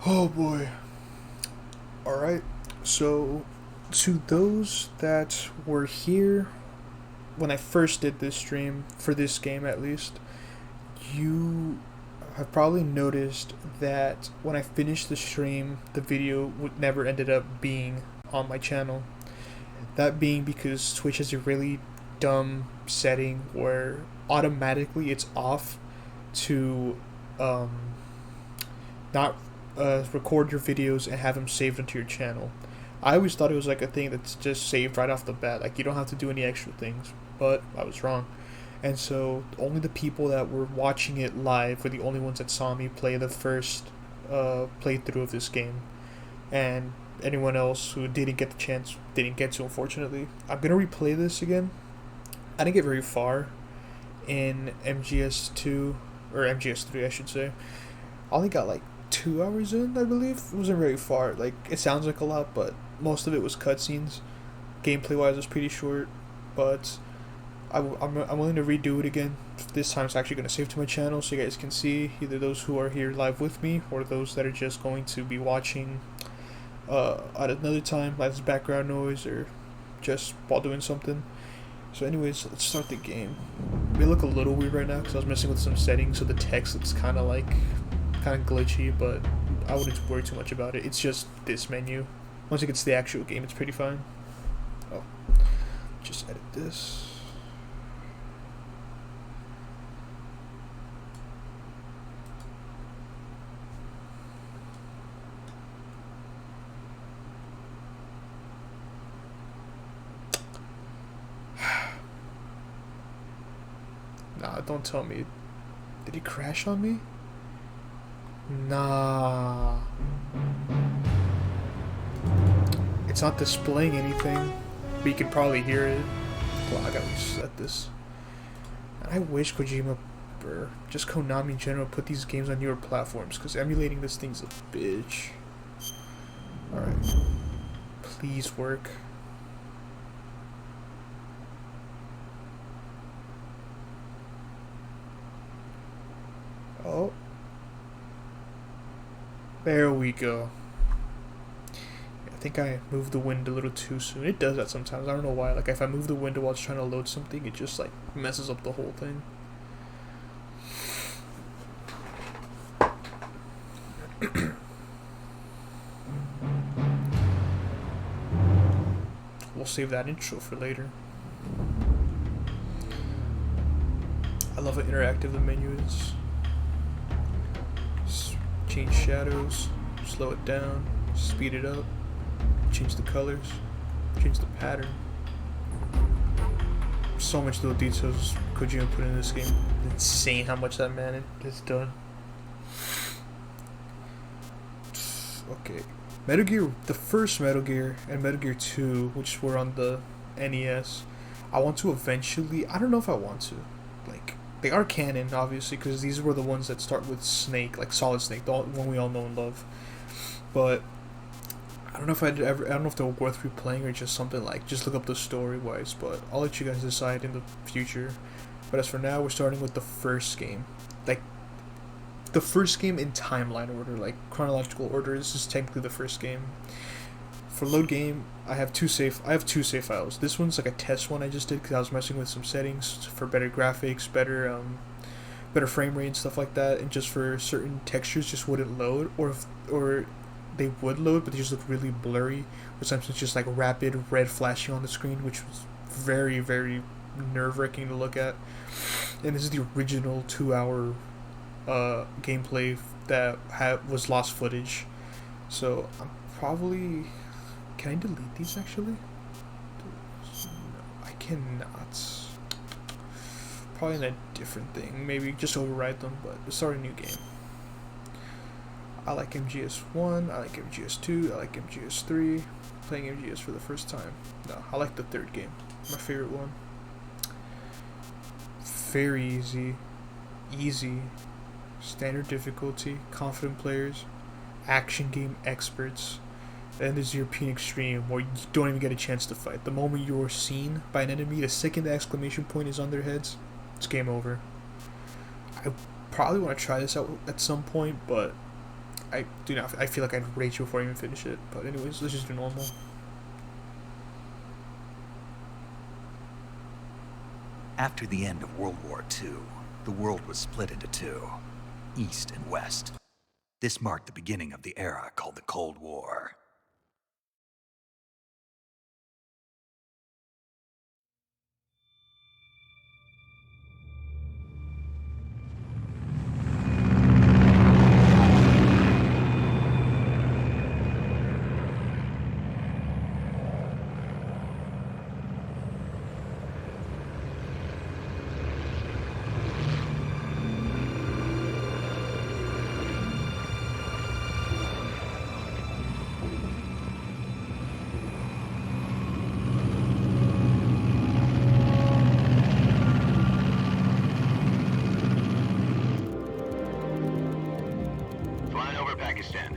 Oh boy. Alright, so to those that were here when I first did this stream, for this game at least, you have probably noticed that when I finished the stream, the video would never ended up being on my channel. That being because Twitch has a really dumb setting where automatically it's off to um, not record your videos and have them saved onto your channel. I always thought it was like a thing that's just saved right off the bat, like you don't have to do any extra things, but I was wrong. And so only the people that were watching it live were the only ones that saw me play the first playthrough of this game. And anyone else who didn't get the chance didn't get to, unfortunately. I'm gonna replay this again. I didn't get very far in MGS2 or MGS3, I should say. I only got like 2 hours in, I believe. It wasn't very far. Like, it sounds like a lot, but most of it was cutscenes. Gameplay wise, it was pretty short, but I'm willing to redo it again. This time it's actually going to save to my channel so you guys can see either those who are here live with me or those that are just going to be watching at another time, like as background noise or just while doing something. So anyways, let's start the game. It may look a little weird right now because I was messing with some settings, so the text looks kind of glitchy, but I wouldn't worry too much about it. It's just this menu. Once it gets to the actual game, it's pretty fine. Oh, just edit this. Nah, don't tell me. Did he crash on me? Nah. It's not displaying anything, but you can probably hear it. Well, I gotta reset this. I wish Kojima, or just Konami in general, put these games on newer platforms, because emulating this thing's a bitch. Alright. Please work. Oh. There we go. I think I moved the window a little too soon. It does that sometimes. I don't know why. Like, if I move the window while it's trying to load something, it just, like, messes up the whole thing. We'll save that intro for later. I love how interactive the menu is. Change shadows, slow it down, speed it up, change the colors, change the pattern. So much little details Kojima put in this game. It's insane how much that man has done. Okay. Metal Gear, the first Metal Gear and Metal Gear 2, which were on the NES, I want to eventually, I don't know if I want to, like, they are canon, obviously, because these were the ones that start with Snake, like Solid Snake, the one we all know and love. But I don't know if I don't know if they're worth replaying or just something like, just look up the story wise. But I'll let you guys decide in the future. But as for now, we're starting with the first game, like the first game in timeline order, like chronological order. This is technically the first game. For load game, I have two save files. This one's like a test one I just did because I was messing with some settings for better graphics, better frame rate and stuff like that, and just for certain textures just wouldn't load, or they would load but they just look really blurry, or sometimes it's just like rapid red flashing on the screen, which was very, very nerve-wracking to look at. And this is the original 2-hour gameplay that was lost footage, so I'm probably... Can I delete these actually? No, I cannot. Probably in a different thing. Maybe just override them, but let's start a new game. I like MGS1, I like MGS2, I like MGS3. Playing MGS for the first time. No, I like the third game. My favorite one. Very easy. Easy. Standard difficulty. Confident players. Action game experts. Then there's European Extreme, where you don't even get a chance to fight. The moment you're seen by an enemy, the second the exclamation point is on their heads, it's game over. I probably want to try this out at some point, but I do not. I feel like I'd rage before I even finish it. But anyways, let's just do normal. After the end of World War II, the world was split into two, East and West. This marked the beginning of the era called the Cold War.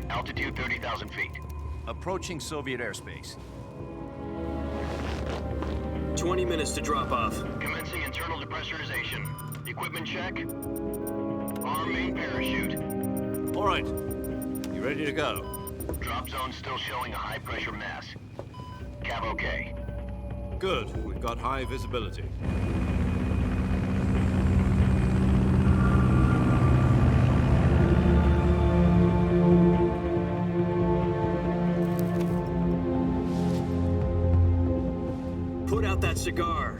Altitude 30,000 feet. Approaching Soviet airspace. 20 minutes to drop off. Commencing internal depressurization. Equipment check. Arm main parachute. All right. You ready to go? Drop zone still showing a high pressure mass. Cav okay. Good. We've got high visibility. Put out that cigar.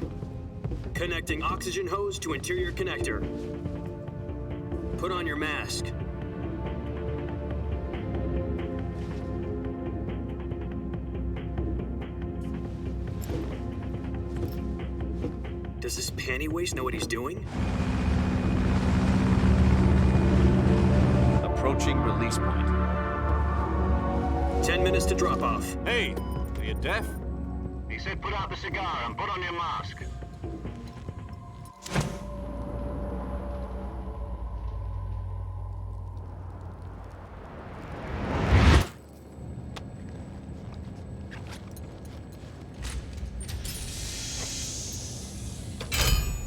Connecting oxygen hose to interior connector. Put on your mask. Does this panty waste know what he's doing? Approaching release point. 10 minutes to drop off. Hey, are you deaf? He said put out the cigar and put on your mask.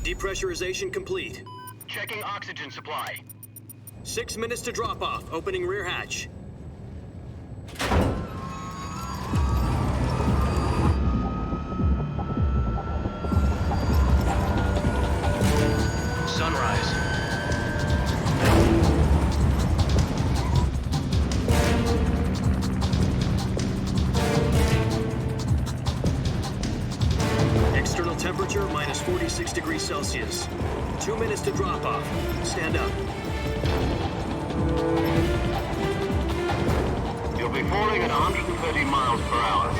Depressurization complete. Checking oxygen supply. 6 minutes to drop off. Opening rear hatch. Sunrise. External temperature minus 46 degrees Celsius. 2 minutes to drop off. Stand up. You'll be falling at 130 miles per hour.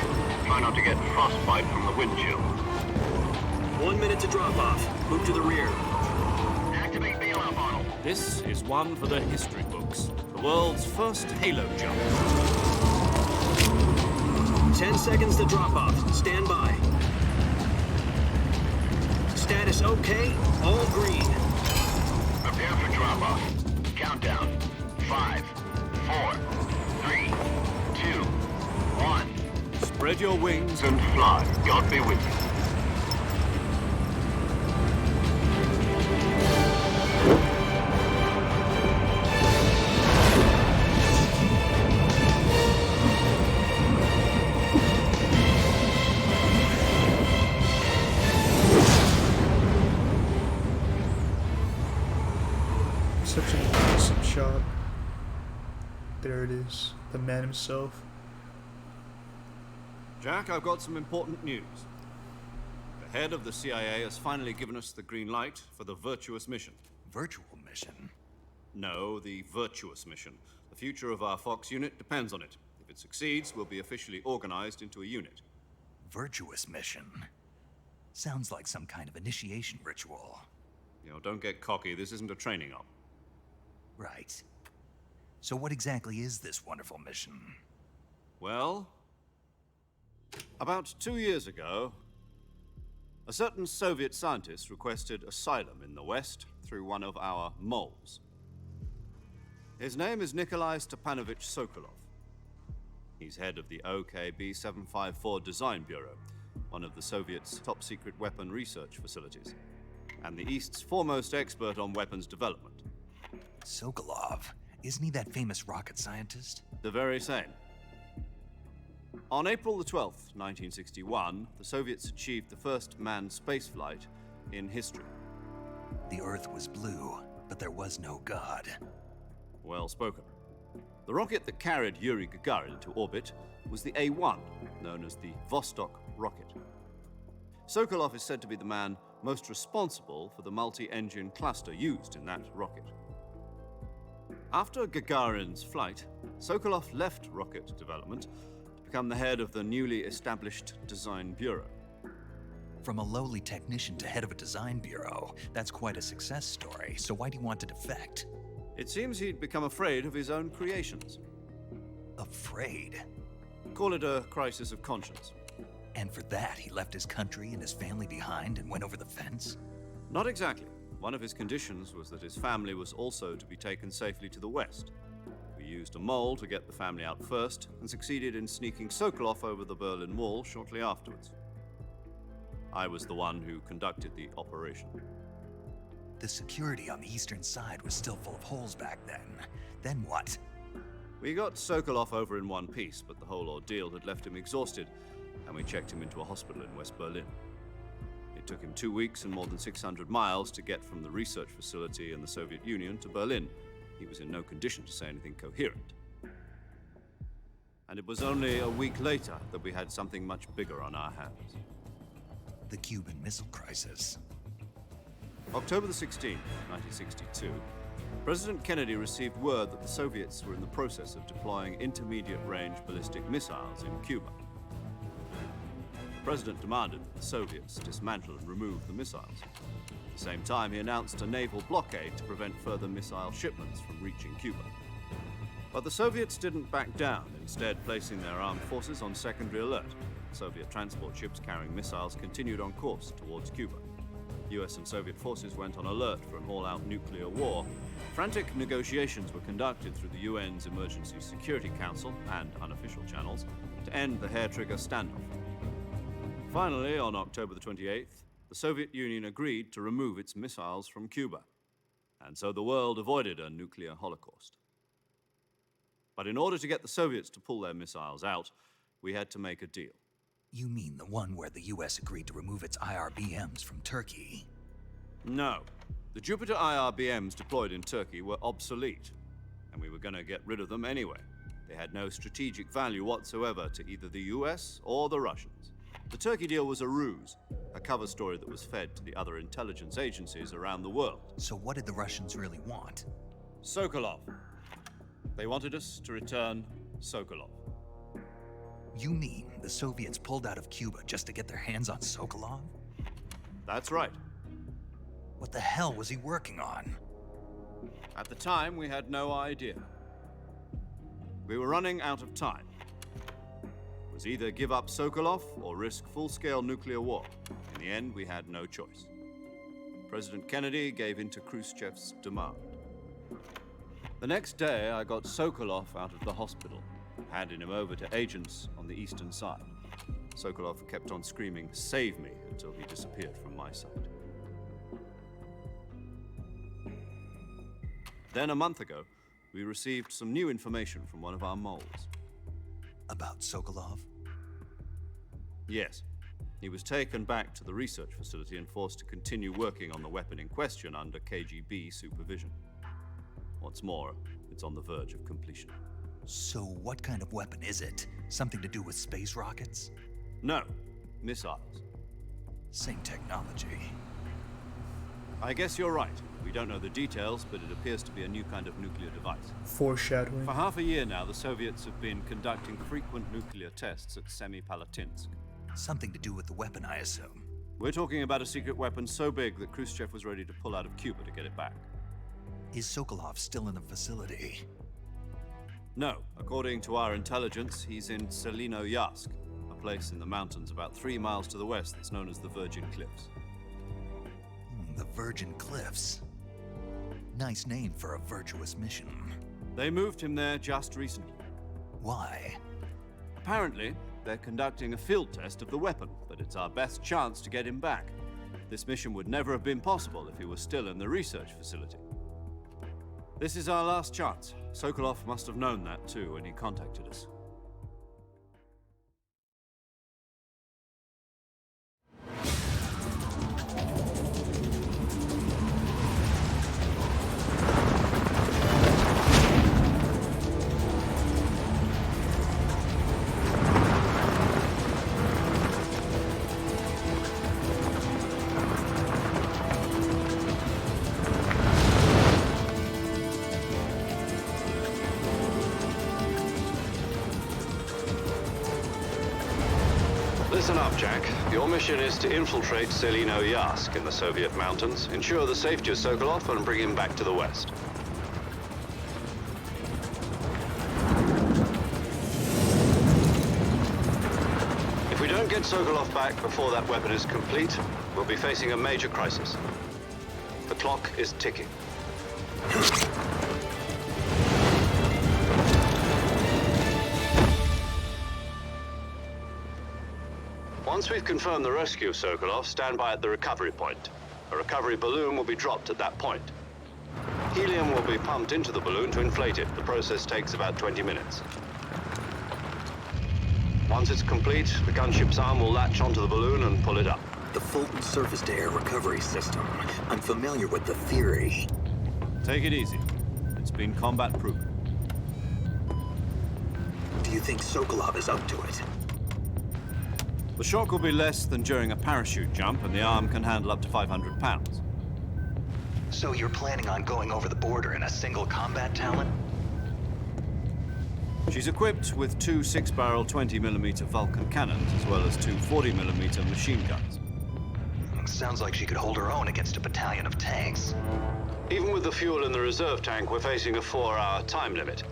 Try not to get frostbite from the wind chill. 1 minute to drop off. Move to the rear. Activate bailout bottle. This is one for the history books. The world's first halo jump. 10 seconds to drop off. Stand by. Status okay. All green. Prepare for drop off. Countdown. 5, 4, 3, 2, 1. Spread your wings And fly. God be with you. Such an awesome shot. There it is. The man himself. Jack, I've got some important news. The head of the CIA has finally given us the green light for the Virtuous mission. Virtual mission? No, the Virtuous mission. The future of our Fox unit depends on it. If it succeeds, we'll be officially organized into a unit. Virtuous mission? Sounds like some kind of initiation ritual. You know, don't get cocky. This isn't a training op. Right. So what exactly is this wonderful mission? Well, about 2 years ago, a certain Soviet scientist requested asylum in the West through one of our moles. His name is Nikolai Stepanovich Sokolov. He's head of the OKB-754 Design Bureau, one of the Soviets' top-secret weapon research facilities, and the East's foremost expert on weapons development. Sokolov. Isn't he that famous rocket scientist? The very same. On April the 12th, 1961, the Soviets achieved the first manned spaceflight in history. The Earth was blue, but there was no God. Well spoken. The rocket that carried Yuri Gagarin into orbit was the A-1, known as the Vostok rocket. Sokolov is said to be the man most responsible for the multi-engine cluster used in that rocket. After Gagarin's flight, Sokolov left rocket development to become the head of the newly established Design Bureau. From a lowly technician to head of a design bureau, that's quite a success story, so why do you want to defect? It seems he'd become afraid of his own creations. Afraid? Call it a crisis of conscience. And for that, he left his country and his family behind and went over the fence? Not exactly. One of his conditions was that his family was also to be taken safely to the west. We used a mole to get the family out first and succeeded in sneaking Sokolov over the Berlin Wall shortly afterwards. I was the one who conducted the operation. The security on the eastern side was still full of holes back then. Then what? We got Sokolov over in one piece, but the whole ordeal had left him exhausted, and we checked him into a hospital in West Berlin. It took him 2 weeks and more than 600 miles to get from the research facility in the Soviet Union to Berlin. He was in no condition to say anything coherent. And it was only a week later that we had something much bigger on our hands. The Cuban Missile Crisis. October the 16th, 1962, President Kennedy received word that the Soviets were in the process of deploying intermediate-range ballistic missiles in Cuba. The President demanded that the Soviets dismantle and remove the missiles. At the same time, he announced a naval blockade to prevent further missile shipments from reaching Cuba. But the Soviets didn't back down, instead placing their armed forces on secondary alert. Soviet transport ships carrying missiles continued on course towards Cuba. US and Soviet forces went on alert for an all-out nuclear war. Frantic negotiations were conducted through the UN's Emergency Security Council and unofficial channels to end the hair-trigger standoff. Finally, on October the 28th, the Soviet Union agreed to remove its missiles from Cuba, and so the world avoided a nuclear holocaust. But in order to get the Soviets to pull their missiles out, we had to make a deal. You mean the one where the US agreed to remove its IRBMs from Turkey? No. The Jupiter IRBMs deployed in Turkey were obsolete, and we were going to get rid of them anyway. They had no strategic value whatsoever to either the US or the Russians. The Turkey deal was a ruse, a cover story that was fed to the other intelligence agencies around the world. So what did the Russians really want? Sokolov. They wanted us to return Sokolov. You mean the Soviets pulled out of Cuba just to get their hands on Sokolov? That's right. What the hell was he working on? At the time, we had no idea. We were running out of time. It was either give up Sokolov or risk full-scale nuclear war. In the end, we had no choice. President Kennedy gave in to Khrushchev's demand. The next day, I got Sokolov out of the hospital, handing him over to agents on the eastern side. Sokolov kept on screaming, "Save me," until he disappeared from my sight. Then a month ago, we received some new information from one of our moles. About Sokolov? Yes. He was taken back to the research facility and forced to continue working on the weapon in question under KGB supervision. What's more, it's on the verge of completion. So what kind of weapon is it? Something to do with space rockets? No, missiles. Same technology. I guess you're right. We don't know the details, but it appears to be a new kind of nuclear device. Foreshadowing. For half a year now, the Soviets have been conducting frequent nuclear tests at Semipalatinsk. Something to do with the weapon, I assume. We're talking about a secret weapon so big that Khrushchev was ready to pull out of Cuba to get it back. Is Sokolov still in the facility? No. According to our intelligence, he's in Selinoyarsk, a place in the mountains about 3 miles to the west that's known as the Virgin Cliffs. The Virgin Cliffs. Nice name for a virtuous mission. They moved him there just recently. Why? Apparently, they're conducting a field test of the weapon, but it's our best chance to get him back. This mission would never have been possible if he was still in the research facility. This is our last chance. Sokolov must have known that too when he contacted us. Listen up, Jack. Your mission is to infiltrate Selino Yask in the Soviet mountains, ensure the safety of Sokolov, and bring him back to the West. If we don't get Sokolov back before that weapon is complete, we'll be facing a major crisis. The clock is ticking. Once we've confirmed the rescue of Sokolov, stand by at the recovery point. A recovery balloon will be dropped at that point. Helium will be pumped into the balloon to inflate it. The process takes about 20 minutes. Once it's complete, the gunship's arm will latch onto the balloon and pull it up. The Fulton surface-to-air recovery system. I'm familiar with the theory. Take it easy. It's been combat-proven. Do you think Sokolov is up to it? The shock will be less than during a parachute jump, and the arm can handle up to 500 pounds. So you're planning on going over the border in a single combat Talon? She's equipped with two 6-barrel 20mm Vulcan cannons, as well as two 40mm machine guns. Sounds like she could hold her own against a battalion of tanks. Even with the fuel in the reserve tank, we're facing a 4-hour time limit.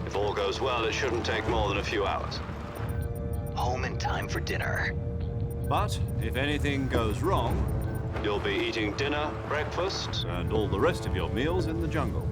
If all goes well, it shouldn't take more than a few hours. Home in time for dinner. But if anything goes wrong, You'll be eating dinner, breakfast, and all the rest of your meals in the jungle.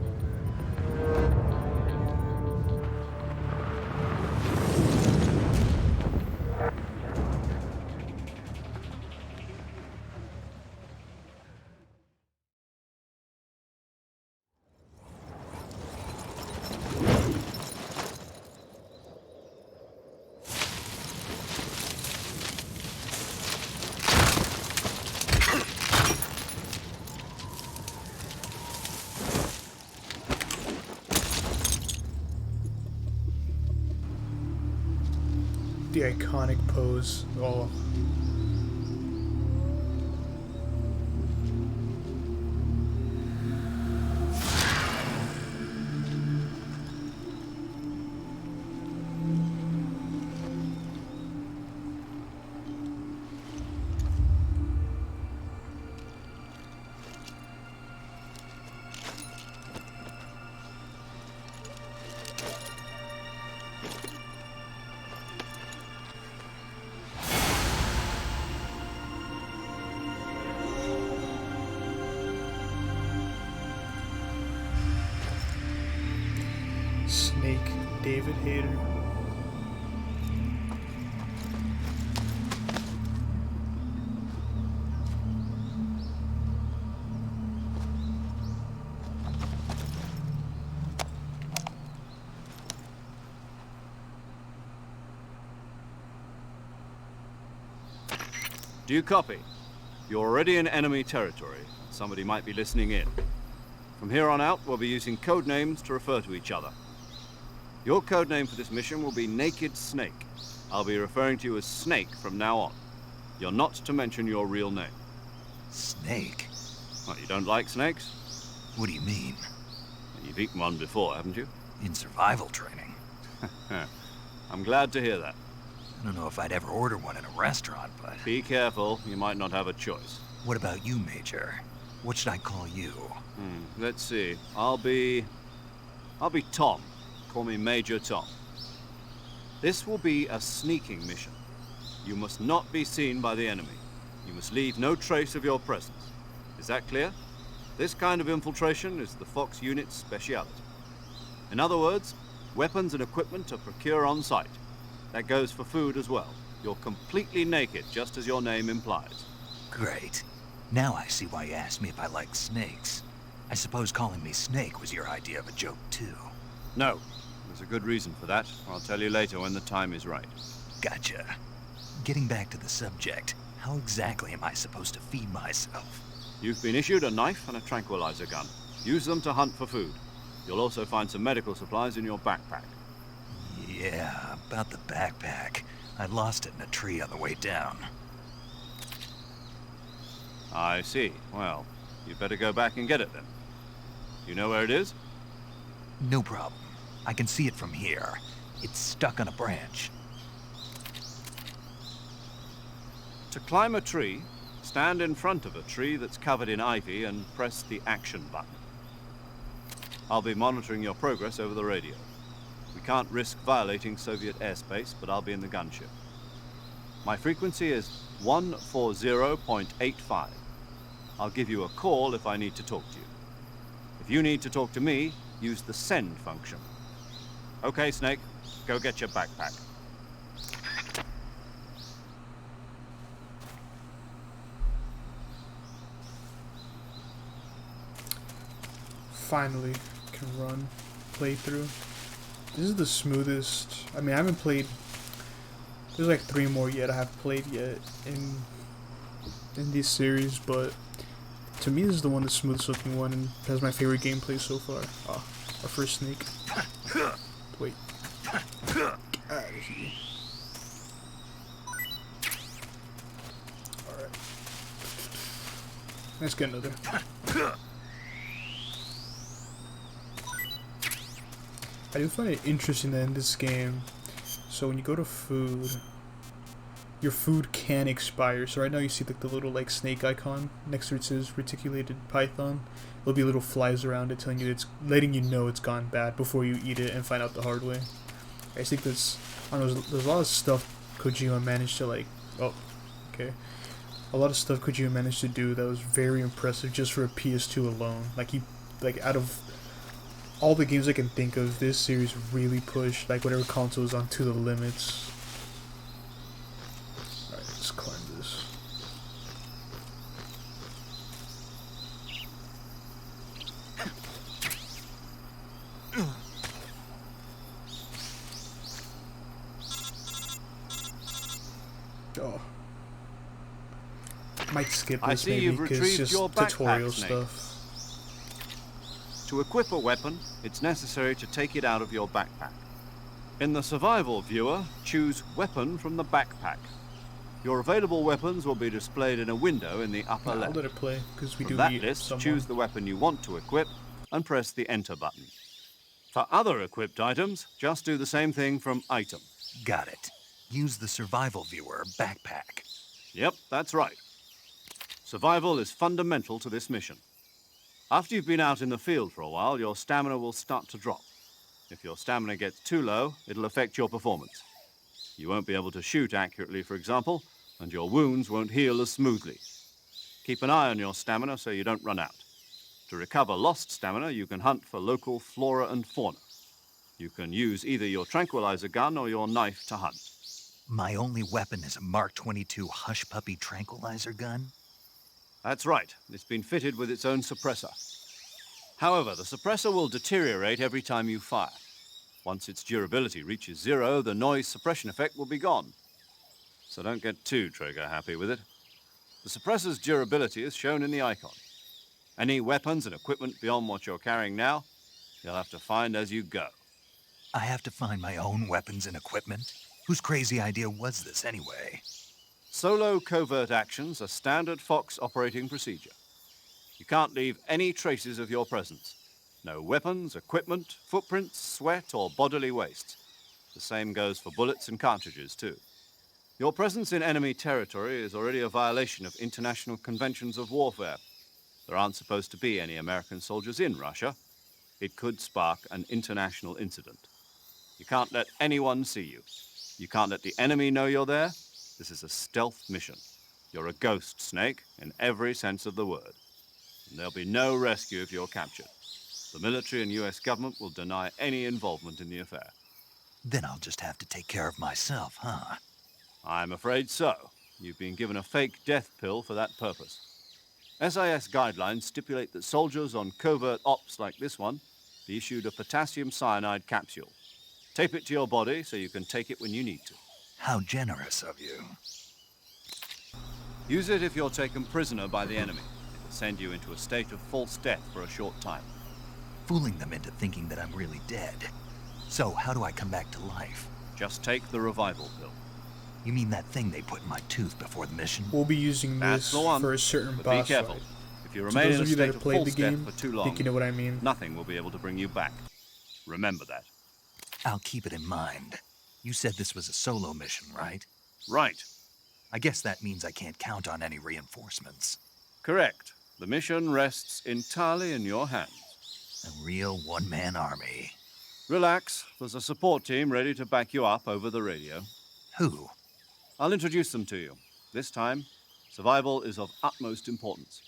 The iconic pose. Oh. Snake, David Hayter. Do you copy? You're already in enemy territory. Somebody might be listening in. From here on out, we'll be using code names to refer to each other. Your code name for this mission will be Naked Snake. I'll be referring to you as Snake from now on. You're not to mention your real name. Snake? What, you don't like snakes? What do you mean? You've eaten one before, haven't you? In survival training. I'm glad to hear that. I don't know if I'd ever order one in a restaurant, but... Be careful, you might not have a choice. What about you, Major? What should I call you? Let's see. I'll be Tom. Call me Major Tom. This will be a sneaking mission. You must not be seen by the enemy. You must leave no trace of your presence. Is that clear? This kind of infiltration is the Fox unit's speciality. In other words, weapons and equipment are procured on site. That goes for food as well. You're completely naked, just as your name implies. Great. Now I see why you asked me if I like snakes. I suppose calling me Snake was your idea of a joke, too. No, there's a good reason for that. I'll tell you later when the time is right. Gotcha. Getting back to the subject, how exactly am I supposed to feed myself? You've been issued a knife and a tranquilizer gun. Use them to hunt for food. You'll also find some medical supplies in your backpack. Yeah, about the backpack. I lost it in a tree on the way down. I see. Well, you'd better go back and get it then. You know where it is? No problem. I can see it from here. It's stuck on a branch. To climb a tree, stand in front of a tree that's covered in ivy and press the action button. I'll be monitoring your progress over the radio. We can't risk violating Soviet airspace, but I'll be in the gunship. My frequency is 140.85. I'll give you a call if I need to talk to you. If you need to talk to me, use the send function. Okay, Snake, go get your backpack. Finally can run playthrough. This is the smoothest. I mean, I haven't played. There's like 3 more yet I haven't played yet in this series, but to me this is the one, the smoothest looking one, and has my favorite gameplay so far. Ah, our first Snake. Wait. Alright. Let's get another. I do find it interesting that in this game, so when you go to food, your food can expire. So right now you see like the little like snake icon next to it says reticulated python. There'll be little flies around it telling you it's letting you know it's gone bad before you eat it and find out the hard way. I just think there's a lot of stuff Kojima managed to like a lot of stuff Kojima managed to do that was very impressive just for a PS2 alone. Like out of all the games I can think of, this series really pushed like whatever console was on to the limits. Alright, let's climb this. Oh. Might skip this maybe because it's just tutorial stuff. To equip a weapon, it's necessary to take it out of your backpack. In the survival viewer, choose Weapon from the backpack. Your available weapons will be displayed in a window in the upper left. I'll let it play, because we From do that need list, someone. choose the weapon you want to equip and press the Enter button. For other equipped items, just do the same thing from Item. Got it. Use the survival viewer backpack. Yep, that's right. Survival is fundamental to this mission. After you've been out in the field for a while, your stamina will start to drop. If your stamina gets too low, it'll affect your performance. You won't be able to shoot accurately, for example, and your wounds won't heal as smoothly. Keep an eye on your stamina so you don't run out. To recover lost stamina, you can hunt for local flora and fauna. You can use either your tranquilizer gun or your knife to hunt. My only weapon is a Mark 22 Hush Puppy tranquilizer gun? That's right. It's been fitted with its own suppressor. However, the suppressor will deteriorate every time you fire. Once its durability reaches 0, the noise suppression effect will be gone. So don't get too trigger happy with it. The suppressor's durability is shown in the icon. Any weapons and equipment beyond what you're carrying now, you'll have to find as you go. I have to find my own weapons and equipment? Whose crazy idea was this anyway? Solo covert actions are standard Fox operating procedure. You can't leave any traces of your presence. No weapons, equipment, footprints, sweat, or bodily waste. The same goes for bullets and cartridges, too. Your presence in enemy territory is already a violation of international conventions of warfare. There aren't supposed to be any American soldiers in Russia. It could spark an international incident. You can't let anyone see you. You can't let the enemy know you're there. This is a stealth mission. You're a ghost, Snake, in every sense of the word. And there'll be no rescue if you're captured. The military and US government will deny any involvement in the affair. Then I'll just have to take care of myself, huh? I'm afraid so. You've been given a fake death pill for that purpose. SIS guidelines stipulate that soldiers on covert ops like this one be issued a potassium cyanide capsule. Tape it to your body so you can take it when you need to. How generous of you. Use it if you're taken prisoner by the enemy. It will send you into a state of false death for a short time. Fooling them into thinking that I'm really dead. So, how do I come back to life? Just take the revival pill. You mean that thing they put in my tooth before the mission? We'll be using That's this the one. for a certain But boss be careful. fight. If you To remain those in a of you that state have of played false the game, death for too I long, think you know what I mean. nothing will be able to bring you back. Remember that. I'll keep it in mind. You said this was a solo mission, right? Right. I guess that means I can't count on any reinforcements. Correct. The mission rests entirely in your hands. A real one-man army. Relax. There's a support team ready to back you up over the radio. Who? I'll introduce them to you. This time, survival is of utmost importance.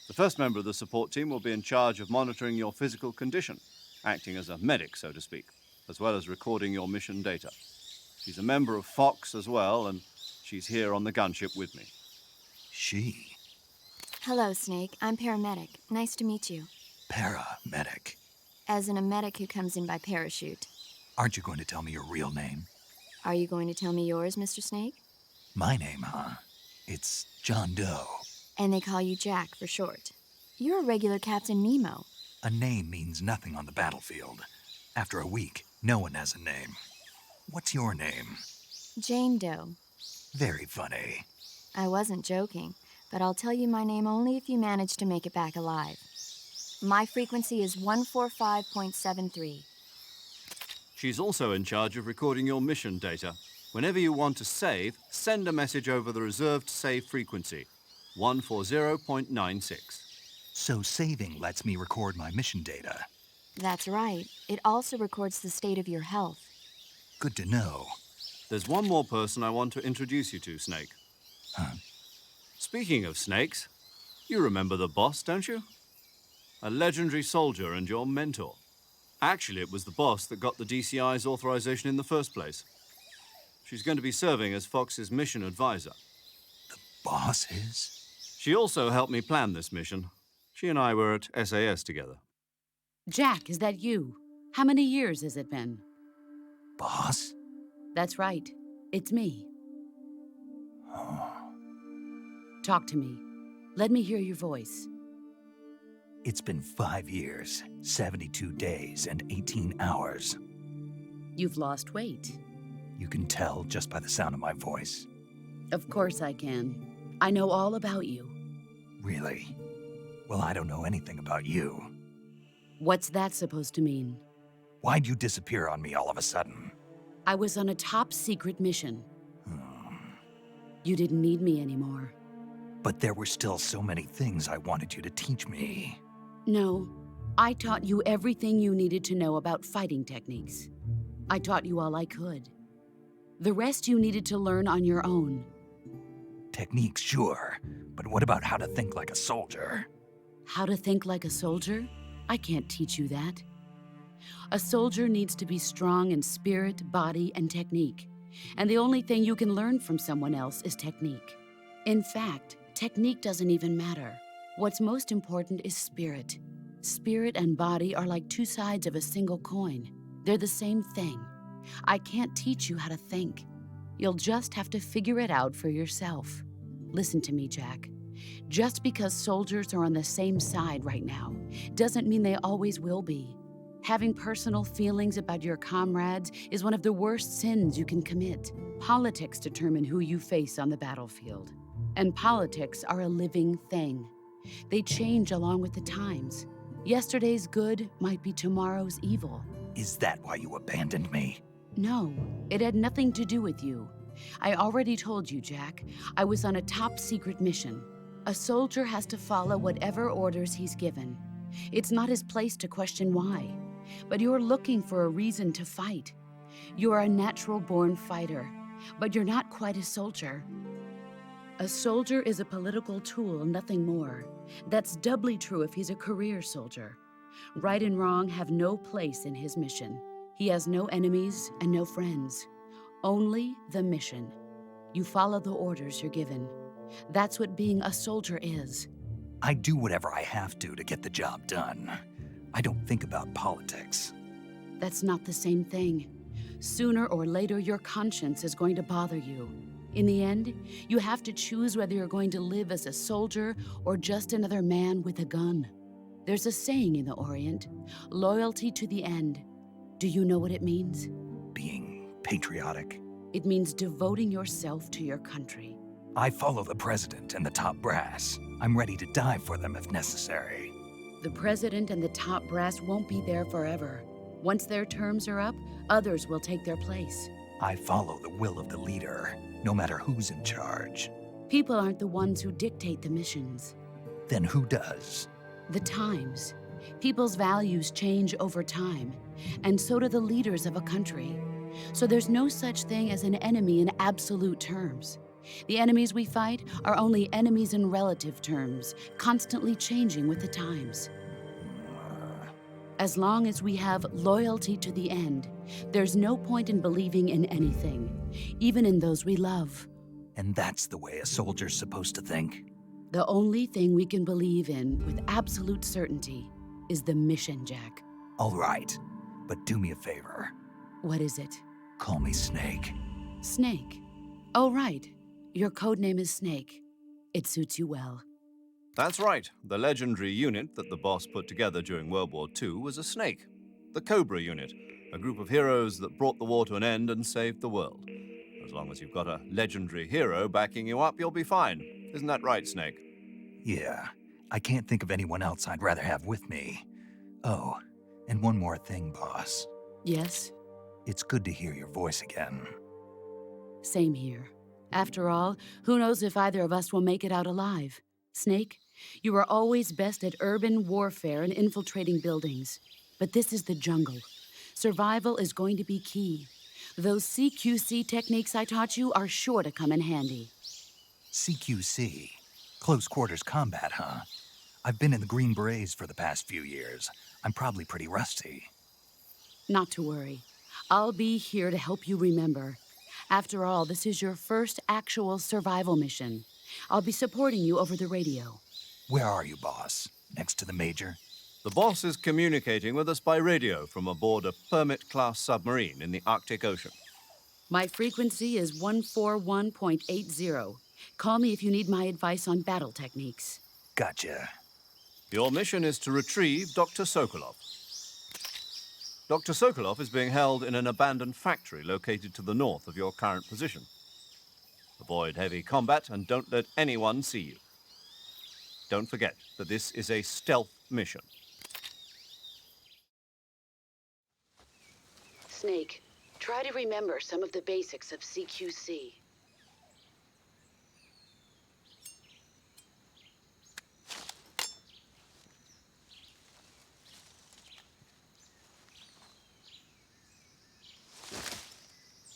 The first member of the support team will be in charge of monitoring your physical condition, acting as a medic, so to speak, as well as recording your mission data. She's a member of Fox as well, and she's here on the gunship with me. She. Hello, Snake. I'm paramedic. Nice to meet you. Paramedic. As in a medic who comes in by parachute. Aren't you going to tell me your real name? Are you going to tell me yours, Mr. Snake? My name, huh? It's John Doe. And they call you Jack for short. You're a regular Captain Nemo. A name means nothing on the battlefield. After a week, no one has a name. What's your name? Jane Doe. Very funny. I wasn't joking, but I'll tell you my name only if you manage to make it back alive. My frequency is 145.73. She's also in charge of recording your mission data. Whenever you want to save, send a message over the reserved save frequency, 140.96. So saving lets me record my mission data. That's right. It also records the state of your health. Good to know. There's one more person I want to introduce you to, Snake. Huh? Speaking of snakes, you remember the boss, don't you? A legendary soldier and your mentor. Actually, it was the boss that got the DCI's authorization in the first place. She's going to be serving as Fox's mission advisor. Boss is? She also helped me plan this mission. She and I were at SAS together. Jack, is that you? How many years has it been? Boss? That's right. It's me. Talk to me. Let me hear your voice. It's been 5 years, 72 days, and 18 hours. You've lost weight. You can tell just by the sound of my voice. Of course I can. I know all about you. Really? Well, I don't know anything about you. What's that supposed to mean? Why'd you disappear on me all of a sudden? I was on a top secret mission. You didn't need me anymore. But there were still so many things I wanted you to teach me. No, I taught you everything you needed to know about fighting techniques. I taught you all I could. The rest you needed to learn on your own. Techniques, sure. But what about how to think like a soldier? How to think like a soldier? I can't teach you that. A soldier needs to be strong in spirit, body, and technique. And the only thing you can learn from someone else is technique. In fact, technique doesn't even matter. What's most important is spirit. Spirit and body are like two sides of a single coin. They're the same thing. I can't teach you how to think. You'll just have to figure it out for yourself. Listen to me, Jack. Just because soldiers are on the same side right now doesn't mean they always will be. Having personal feelings about your comrades is one of the worst sins you can commit. Politics determine who you face on the battlefield. And politics are a living thing. They change along with the times. Yesterday's good might be tomorrow's evil. Is that why you abandoned me? No, it had nothing to do with you. I already told you, Jack. I was on a top secret mission. A soldier has to follow whatever orders he's given. It's not his place to question why. But you're looking for a reason to fight. You're a natural-born fighter, but you're not quite a soldier. A soldier is a political tool, nothing more. That's doubly true if he's a career soldier. Right and wrong have no place in his mission. He has no enemies and no friends. Only the mission. You follow the orders you're given. That's what being a soldier is. I do whatever I have to get the job done. I don't think about politics. That's not the same thing. Sooner or later, your conscience is going to bother you. In the end, you have to choose whether you're going to live as a soldier or just another man with a gun. There's a saying in the Orient, loyalty to the end. Do you know what it means? Being patriotic. It means devoting yourself to your country. I follow the president and the top brass. I'm ready to die for them if necessary. The president and the top brass won't be there forever. Once their terms are up, others will take their place. I follow the will of the leader, no matter who's in charge. People aren't the ones who dictate the missions. Then who does? The times. People's values change over time, and so do the leaders of a country. So there's no such thing as an enemy in absolute terms. The enemies we fight are only enemies in relative terms, constantly changing with the times. As long as we have loyalty to the end, there's no point in believing in anything, even in those we love. And that's the way a soldier's supposed to think? The only thing we can believe in with absolute certainty is the mission, Jack. All right, but do me a favor. What is it? Call me Snake. Snake. Oh, right. Your code name is Snake. It suits you well. That's right. The legendary unit that the boss put together during World War II was a snake. The Cobra unit, a group of heroes that brought the war to an end and saved the world. As long as you've got a legendary hero backing you up, you'll be fine. Isn't that right, Snake? Yeah, I can't think of anyone else I'd rather have with me. Oh, and one more thing, boss. Yes? It's good to hear your voice again. Same here. After all, who knows if either of us will make it out alive? Snake, you are always best at urban warfare and infiltrating buildings. But this is the jungle. Survival is going to be key. Those CQC techniques I taught you are sure to come in handy. CQC? Close quarters combat, huh? I've been in the Green Berets for the past few years. I'm probably pretty rusty. Not to worry. I'll be here to help you remember. After all, this is your first actual survival mission. I'll be supporting you over the radio. Where are you, boss? Next to the Major? The boss is communicating with us by radio from aboard a Permit-class submarine in the Arctic Ocean. My frequency is 141.80. Call me if you need my advice on battle techniques. Gotcha. Your mission is to retrieve Dr. Sokolov. Dr. Sokolov is being held in an abandoned factory located to the north of your current position. Avoid heavy combat and don't let anyone see you. Don't forget that this is a stealth mission. Snake, try to remember some of the basics of CQC.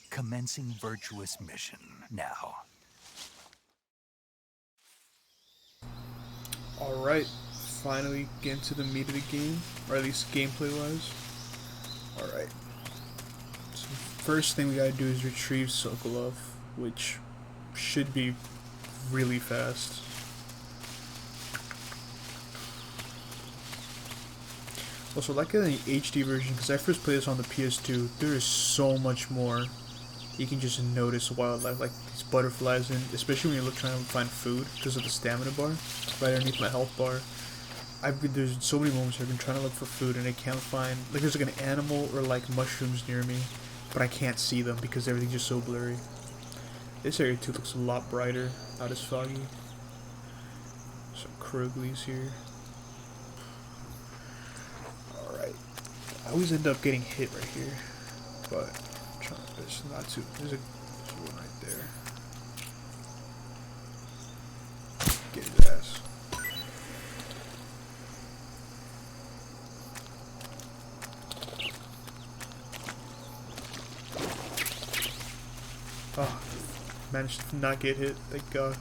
Commencing Virtuous mission now. Alright, finally get into the meat of the game, or at least gameplay-wise. Alright. So first thing we gotta do is retrieve Sokolov, which should be really fast. Also, like in the HD version, because I first played this on the PS2, there is so much more. You can just notice wildlife, like these butterflies, and especially when you're trying to find food because of the stamina bar right underneath my health bar. There's so many moments where I've been trying to look for food and I can't find, like there's like an animal or like mushrooms near me, but I can't see them because everything's just so blurry. This area too looks a lot brighter, not as foggy. Some Kroglies here. Alright. I always end up getting hit right here, but I'm trying my best not to. There's one right there. Get his ass. Oh, managed to not get hit, thank God.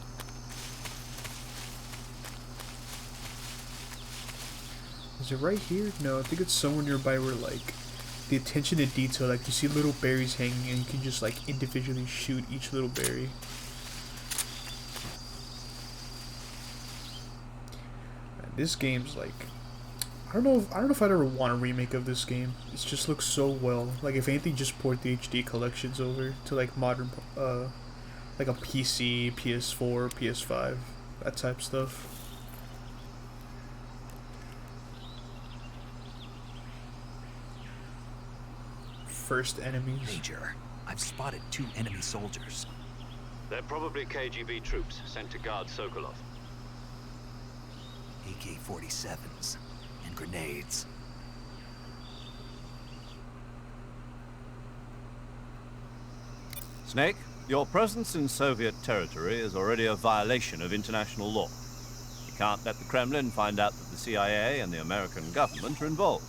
Is it right here? No, I think it's somewhere nearby where, like, the attention to detail, like, you see little berries hanging and you can just, like, individually shoot each little berry. This game's like, I don't know if I'd ever want a remake of this game. It just looks so well. Like if anything, just port the HD collections over to like modern, like a PC, PS4, PS5, that type stuff. First enemies. Major, I've spotted 2 enemy soldiers. They're probably KGB troops sent to guard Sokolov. AK-47s and grenades. Snake, your presence in Soviet territory is already a violation of international law. You can't let the Kremlin find out that the CIA and the American government are involved.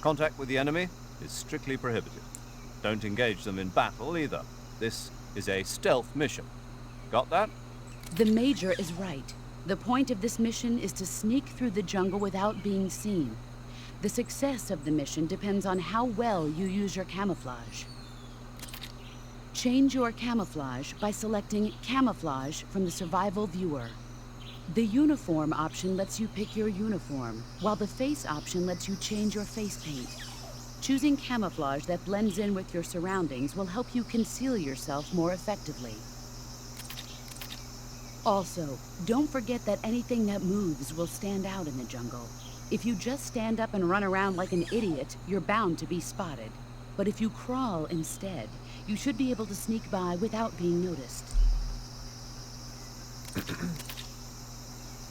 Contact with the enemy is strictly prohibited. Don't engage them in battle either. This is a stealth mission. Got that? The Major is right. The point of this mission is to sneak through the jungle without being seen. The success of the mission depends on how well you use your camouflage. Change your camouflage by selecting Camouflage from the Survival Viewer. The Uniform option lets you pick your uniform, while the Face option lets you change your face paint. Choosing camouflage that blends in with your surroundings will help you conceal yourself more effectively. Also, don't forget that anything that moves will stand out in the jungle. If you just stand up and run around like an idiot, you're bound to be spotted. But if you crawl instead, you should be able to sneak by without being noticed.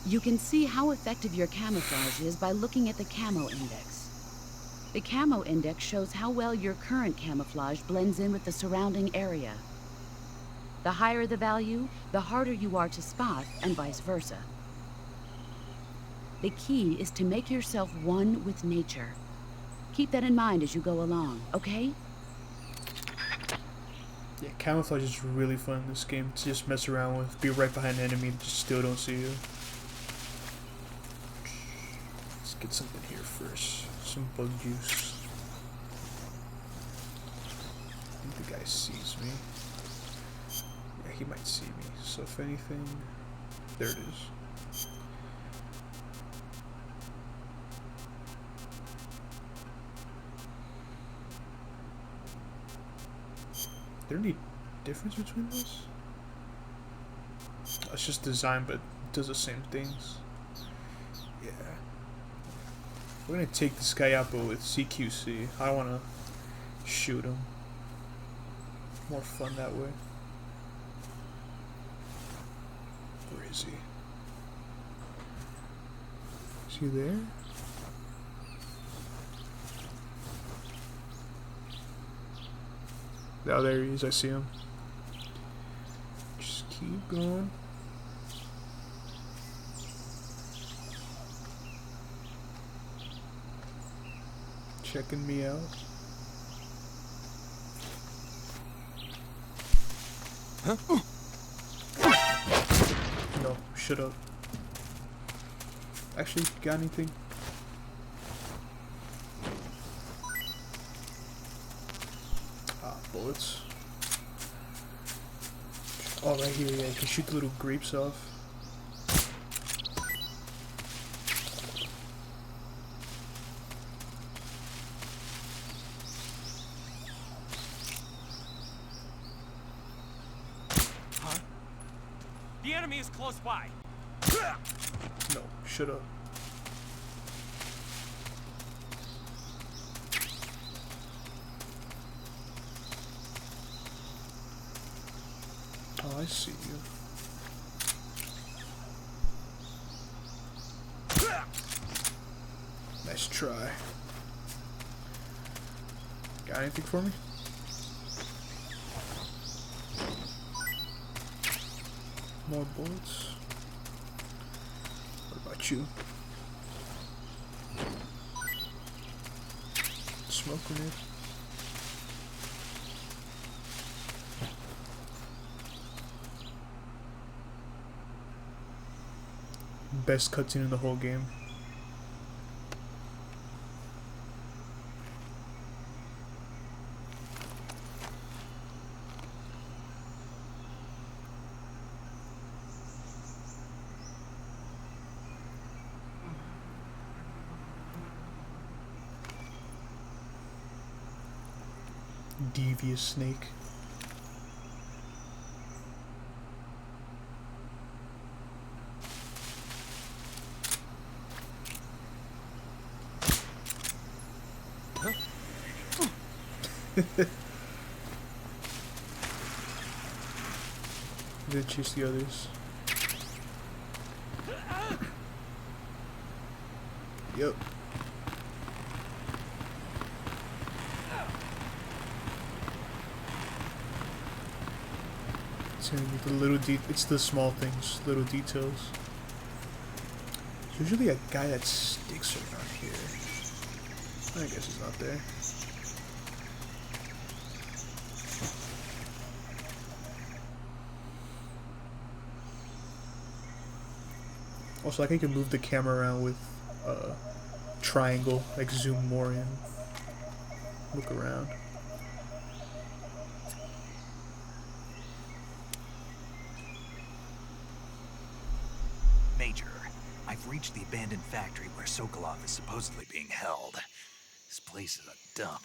You can see how effective your camouflage is by looking at the Camo Index. The Camo Index shows how well your current camouflage blends in with the surrounding area. The higher the value, the harder you are to spot, and vice versa. The key is to make yourself one with nature. Keep that in mind as you go along, okay? Yeah, camouflage is really fun in this game to just mess around with. Be right behind an enemy and just still don't see you. Let's get something here first. Some bug juice. I think the guy sees me. Yeah, he might see me. So if anything, there it is. Is there any difference between those? It's just design, but it does the same things. Yeah. We're gonna take this guy out, but with CQC. I wanna shoot him. More fun that way. Where is he? Is he there? Oh, there he is. I see him. Just keep going. Checking me out. Huh? No, shut up. Actually, got anything? Bullets. Oh, right here, yeah, you can shoot the little grapes off. Huh? The enemy is close by. No, shut up. Oh, I see you. Nice try. Got anything for me? More bullets. What about you? Smoke grenade. Best cutscene in the whole game. Devious snake. Then chase the others. Yep. It's gonna be the little it's the small things, little details. There's usually a guy that sticks around here. I guess he's not there. Also, like I can move the camera around with triangle, like zoom more in, look around. Major, I've reached the abandoned factory where Sokolov is supposedly being held. This place is a dump.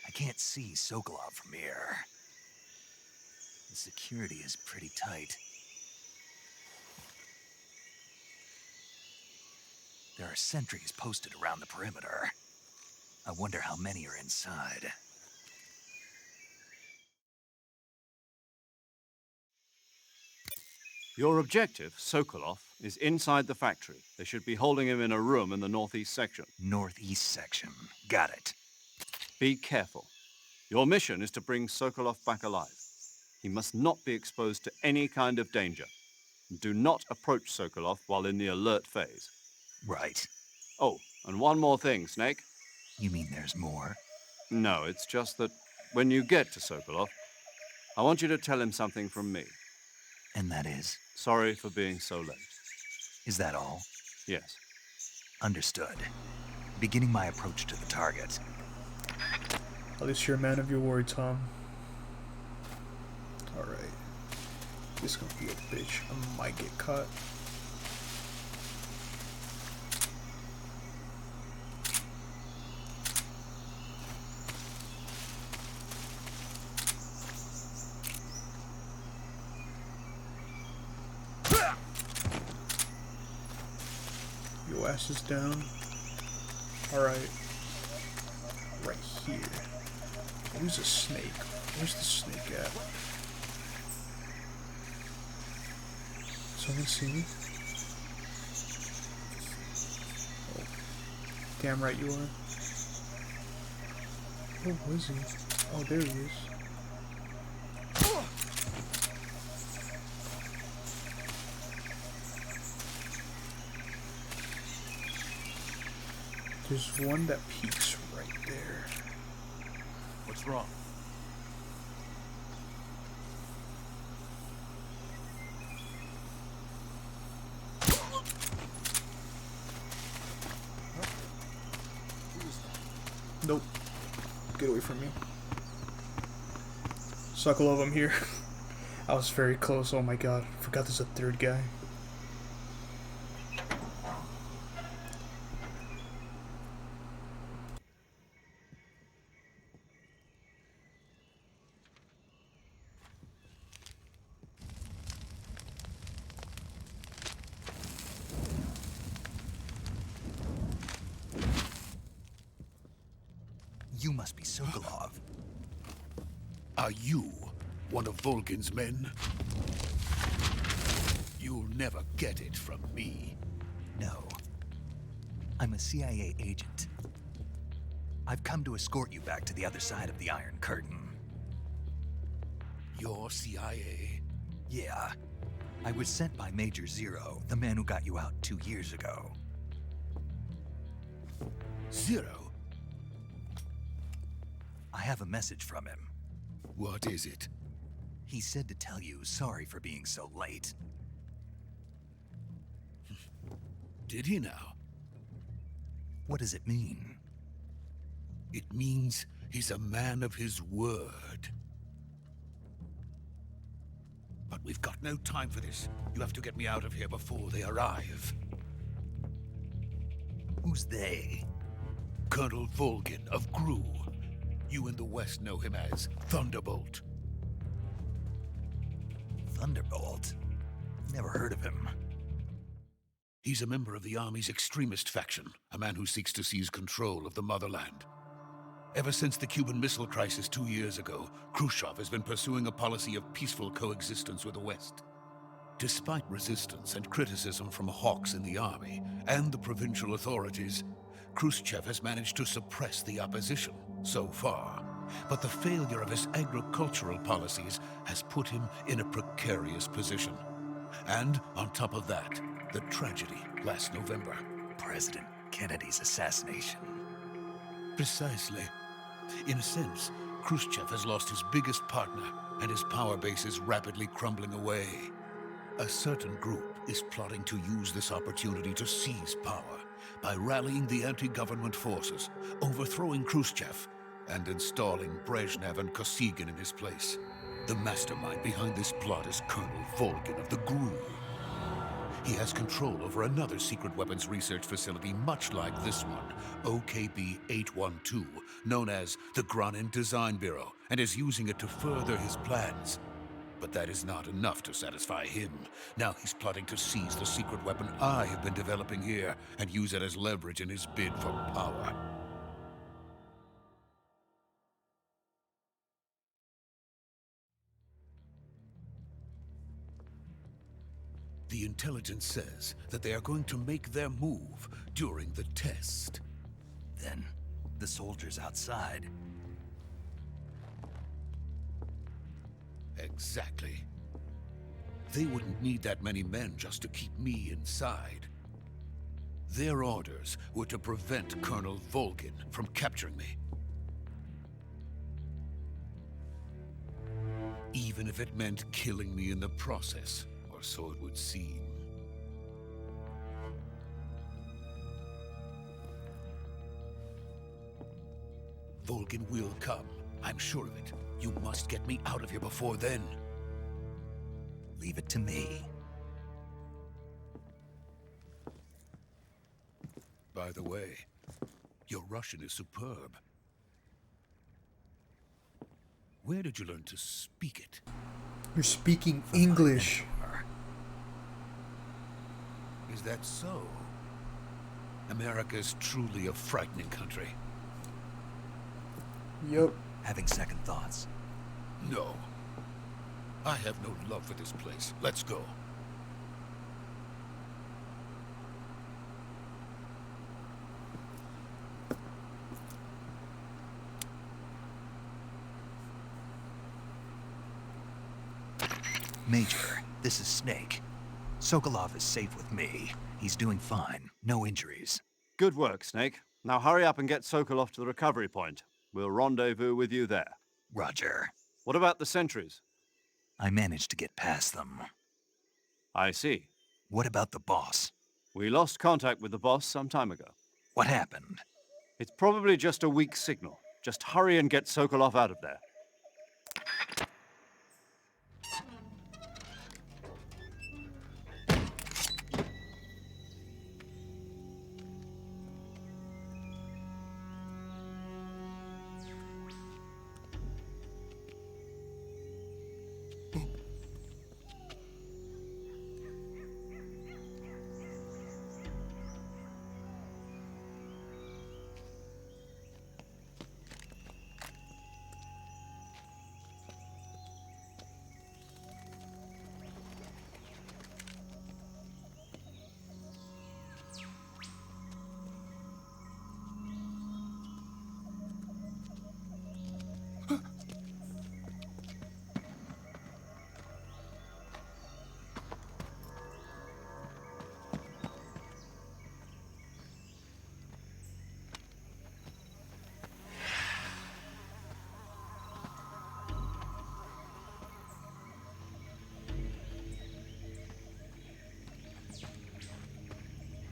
I can't see Sokolov from here. The security is pretty tight. There are sentries posted around the perimeter. I wonder how many are inside. Your objective, Sokolov, is inside the factory. They should be holding him in a room in the northeast section. Northeast section. Got it. Be careful. Your mission is to bring Sokolov back alive. He must not be exposed to any kind of danger. Do not approach Sokolov while in the alert phase. Right. Oh, and one more thing, Snake. You mean there's more? No, it's just that when you get to Sokolov, I want you to tell him something from me. And that is? Sorry for being so late. Is that all? Yes. Understood. Beginning my approach to the target. At least you're a man of your word, Tom. Alright. This is gonna be a bitch. I might get caught. Your ass is down. Alright. Right here. Where's a snake? Where's the snake at? Someone see me? Oh. Damn right you are. Oh, where is he? Oh, there he is. There's one that peeks right there. What's wrong? Nope. Get away from me. Sokolov, I'm here. I was very close. Oh my god. Forgot there's a third guy. You must be Sokolov. Are you one of Volgin's men? You'll never get it from me. No. I'm a CIA agent. I've come to escort you back to the other side of the Iron Curtain. You're CIA? Yeah. I was sent by Major Zero, the man who got you out 2 years ago. Zero? I have a message from him. What is it? He said to tell you sorry for being so late. Did he now? What does it mean? It means he's a man of his word. But we've got no time for this. You have to get me out of here before they arrive. Who's they? Colonel Volgin of Gru. You in the West know him as Thunderbolt. Thunderbolt? Never heard of him. He's a member of the Army's extremist faction, a man who seeks to seize control of the motherland. Ever since the Cuban Missile Crisis 2 years ago, Khrushchev has been pursuing a policy of peaceful coexistence with the West. Despite resistance and criticism from hawks in the army and the provincial authorities, Khrushchev has managed to suppress the opposition so far. But the failure of his agricultural policies has put him in a precarious position. And on top of that, the tragedy last November. President Kennedy's assassination. Precisely. In a sense, Khrushchev has lost his biggest partner, and his power base is rapidly crumbling away. A certain group is plotting to use this opportunity to seize power by rallying the anti-government forces, overthrowing Khrushchev, and installing Brezhnev and Kosygin in his place. The mastermind behind this plot is Colonel Volgin of the Gru. He has control over another secret weapons research facility much like this one, OKB-812, known as the Granin Design Bureau, and is using it to further his plans. But that is not enough to satisfy him. Now he's plotting to seize the secret weapon I have been developing here and use it as leverage in his bid for power. The intelligence says that they are going to make their move during the test. Then, the soldiers outside. Exactly. They wouldn't need that many men just to keep me inside. Their orders were to prevent Colonel Volgin from capturing me. Even if it meant killing me in the process, or so it would seem. Volgin will come. I'm sure of it. You must get me out of here before then. Leave it to me. By the way, your Russian is superb. Where did you learn to speak it? You're speaking English. Is that so? America is truly a frightening country. Yup. Having second thoughts. No. I have no love for this place. Let's go. Major, this is Snake. Sokolov is safe with me. He's doing fine. No injuries. Good work, Snake. Now hurry up and get Sokolov to the recovery point. We'll rendezvous with you there. Roger. What about the sentries? I managed to get past them. I see. What about the boss? We lost contact with the boss some time ago. What happened? It's probably just a weak signal. Just hurry and get Sokolov out of there.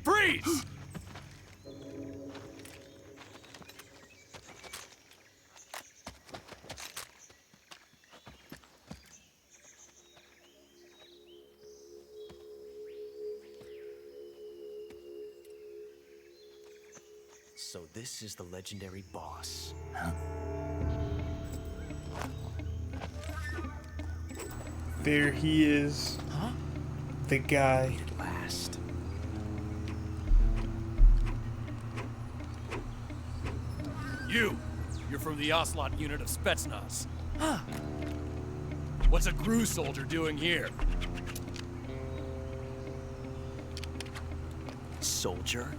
Freeze! So this is the legendary boss. There he is. Huh? The guy. At last. You're from the Ocelot unit of Spetsnaz. Huh. What's a GRU soldier doing here? Soldier?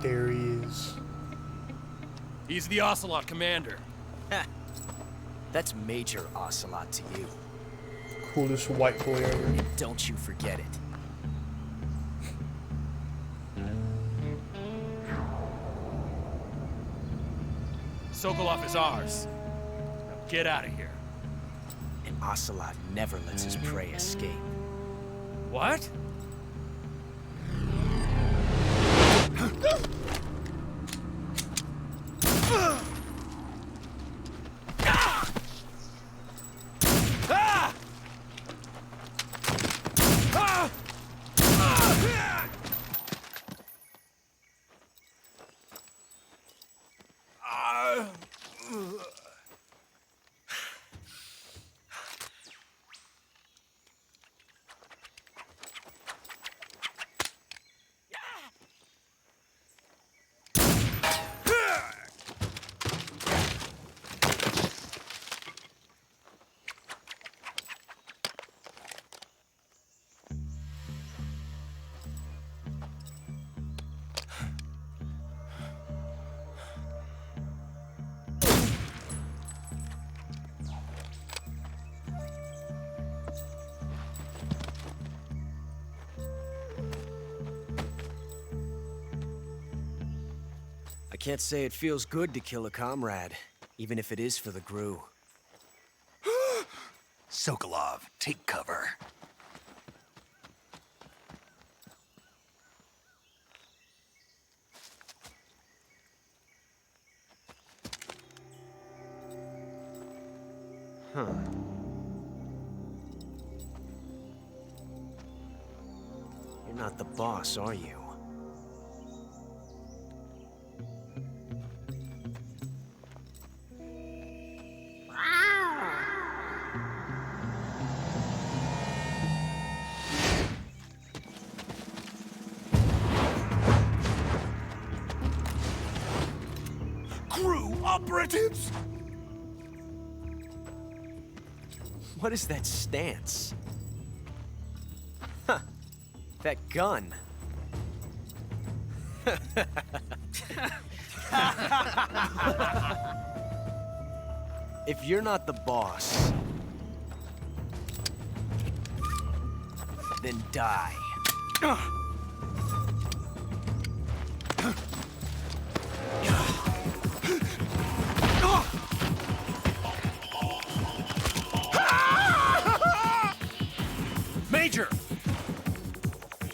There he is. He's the Ocelot commander. Ha! That's Major Ocelot to you. Coolest white boy ever. And don't you forget it. Sokolov is ours. Now get out of here. And Ocelot never lets his prey escape. What? I can't say it feels good to kill a comrade, even if it is for the GRU. Sokolov, take cover. Huh. You're not the boss, are you? GRU operatives! What is that stance? Huh. That gun. If you're not the boss, then die. Major!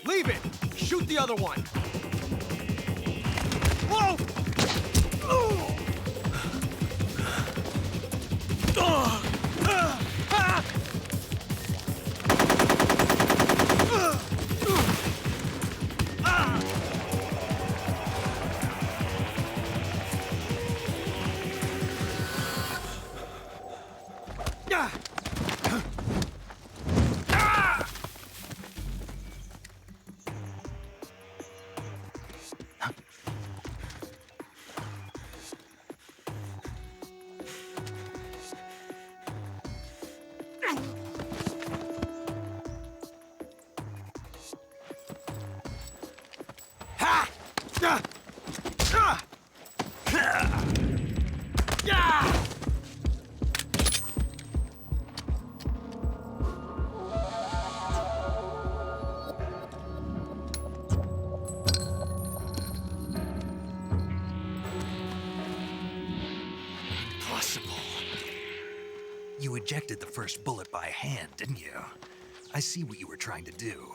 Leave it! Shoot the other one! Whoa! You ejected the first bullet by hand, didn't you? I see what you were trying to do.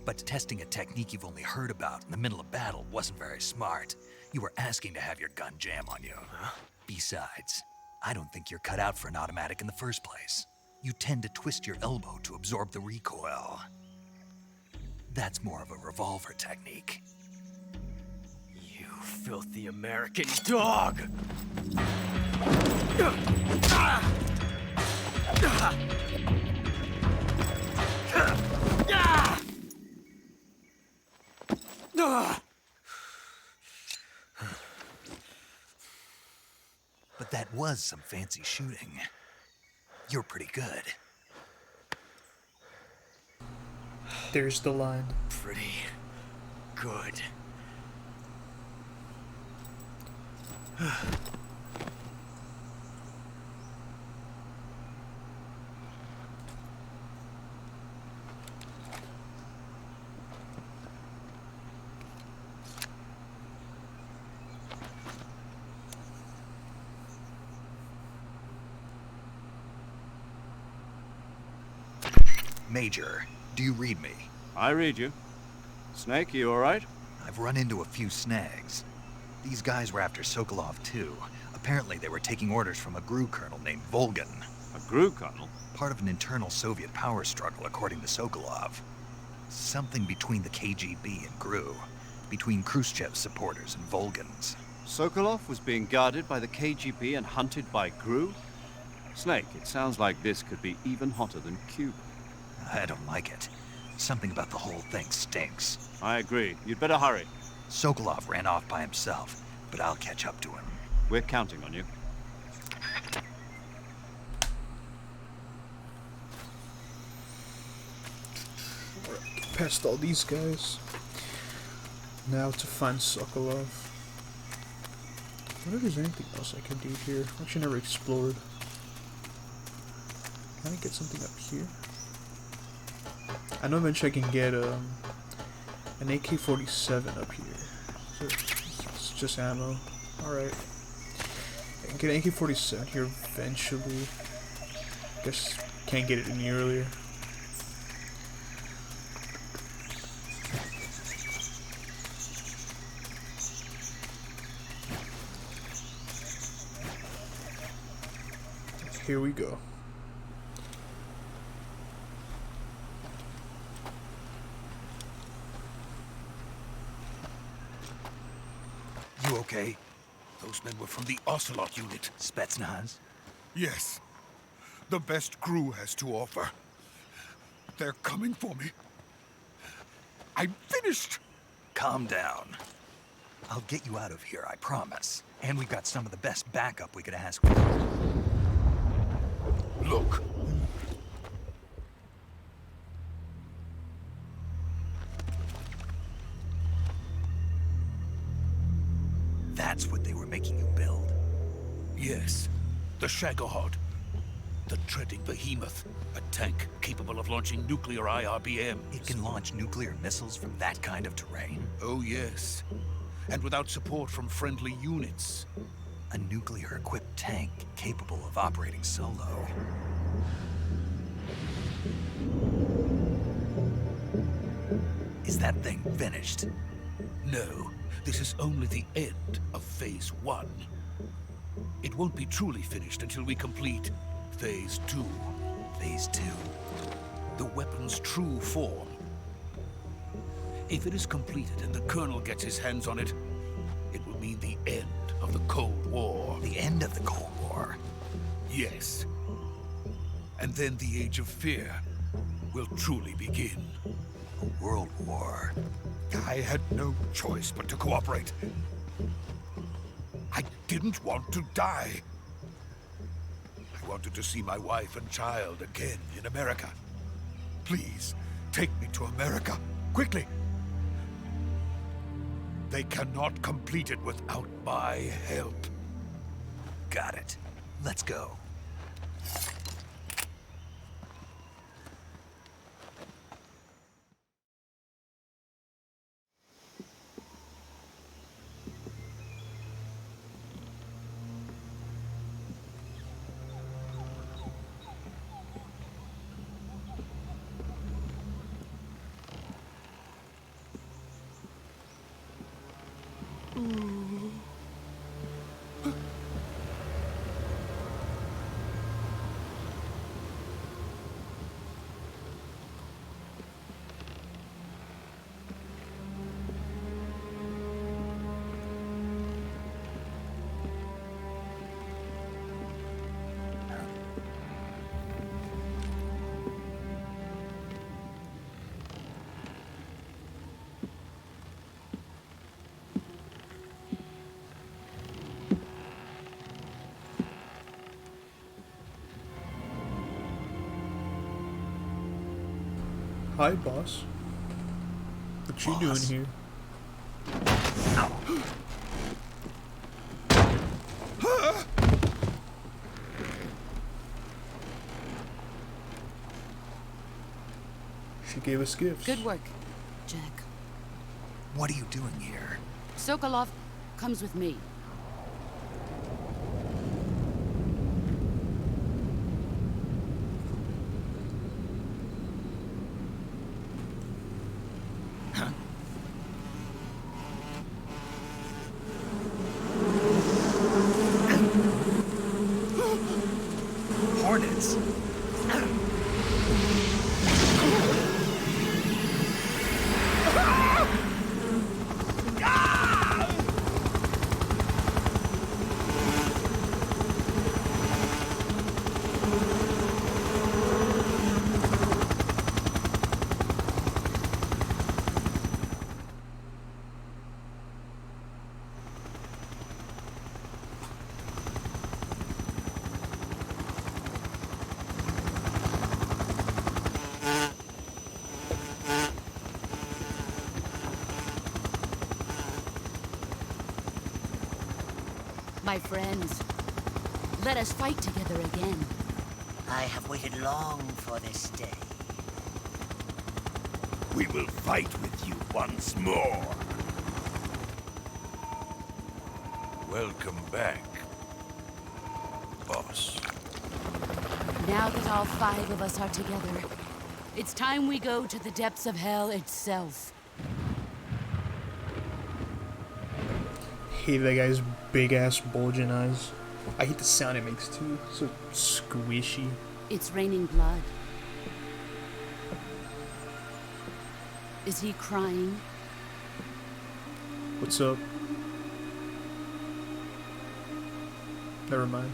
But testing a technique you've only heard about in the middle of battle wasn't very smart. You were asking to have your gun jam on you. Huh? Besides, I don't think you're cut out for an automatic in the first place. You tend to twist your elbow to absorb the recoil. That's more of a revolver technique. You filthy American dog! But that was some fancy shooting. You're pretty good. There's the line. Pretty good. Major, do you read me? I read you. Snake, you alright? I've run into a few snags. These guys were after Sokolov too. Apparently they were taking orders from a GRU colonel named Volgan. A GRU colonel? Part of an internal Soviet power struggle, according to Sokolov. Something between the KGB and GRU. Between Khrushchev's supporters and Volgan's. Sokolov was being guarded by the KGB and hunted by GRU? Snake, it sounds like this could be even hotter than Cuba. I don't like it. Something about the whole thing stinks. I agree. You'd better hurry. Sokolov ran off by himself, but I'll catch up to him. We're counting on you. Alright, get past all these guys. Now to find Sokolov. I wonder if there's anything else I can do here. I've actually never explored. Can I get something up here? I know eventually I can get an AK-47 up here. So it's just ammo. Alright. I can get an AK-47 here eventually. Guess can't get it any earlier. Here we go. You okay? Those men were from the Ocelot unit. Spetsnaz? Yes. The best GRU has to offer. They're coming for me. I'm finished! Calm down. I'll get you out of here, I promise. And we've got some of the best backup we could ask for. Look. That's what they were making you build? Yes. The Shagohod. The treading behemoth. A tank capable of launching nuclear IRBMs. It can launch nuclear missiles from that kind of terrain? Oh, yes. And without support from friendly units. A nuclear-equipped tank capable of operating solo. Is that thing finished? No. This is only the end of Phase 1. It won't be truly finished until we complete Phase 2. Phase 2? The weapon's true form. If it is completed and the Colonel gets his hands on it, it will mean the end of the Cold War. The end of the Cold War? Yes. And then the Age of Fear will truly begin. A world war. I had no choice but to cooperate. I didn't want to die. I wanted to see my wife and child again in America. Please, take me to America, quickly. They cannot complete it without my help. Got it. Let's go. Hi, boss. What you doing here? She gave us gifts. Good work, Jack. What are you doing here? Sokolov comes with me. Hornets. My friends, let us fight together again. I have waited long for this day. We will fight with you once more. Welcome back, boss. Now that all 5 of us are together, it's time we go to the depths of hell itself. Hate that guy's big ass bulging eyes. I hate the sound it makes too. So squishy. It's raining blood. Is he crying? What's up? Never mind.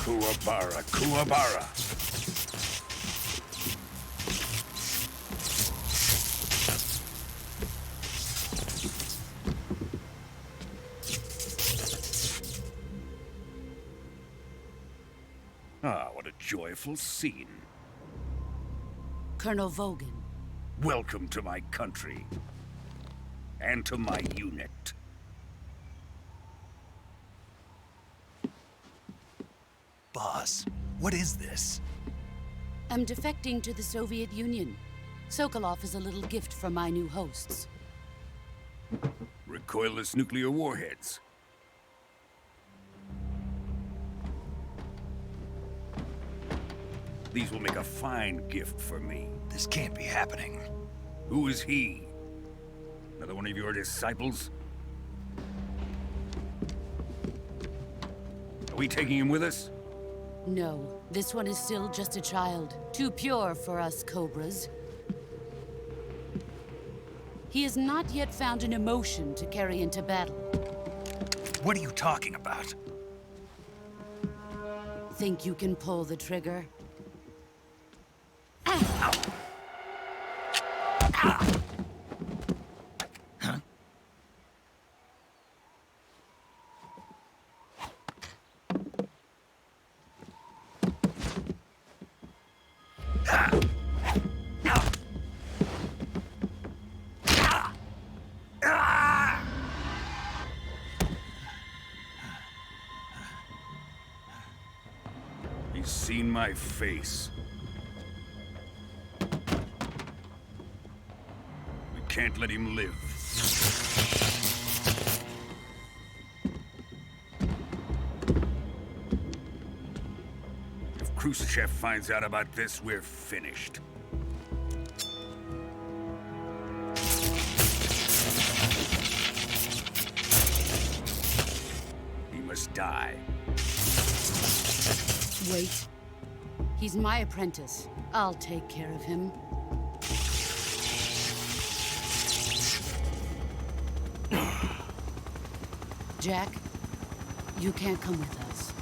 Kuwabara, Kuwabara. Ah, what a joyful scene. Colonel Vogan. Welcome to my country. And to my unit. Boss, what is this? I'm defecting to the Soviet Union. Sokolov is a little gift from my new hosts. Recoilless nuclear warheads. These will make a fine gift for me. This can't be happening. Who is he? Another one of your disciples? Are we taking him with us? No, this one is still just a child. Too pure for us Cobras. He has not yet found an emotion to carry into battle. What are you talking about? Think you can pull the trigger? He's seen my face. We can't let him live. If Khrushchev finds out about this, we're finished. He must die. Wait. He's my apprentice. I'll take care of him. Jack, you can't come with us.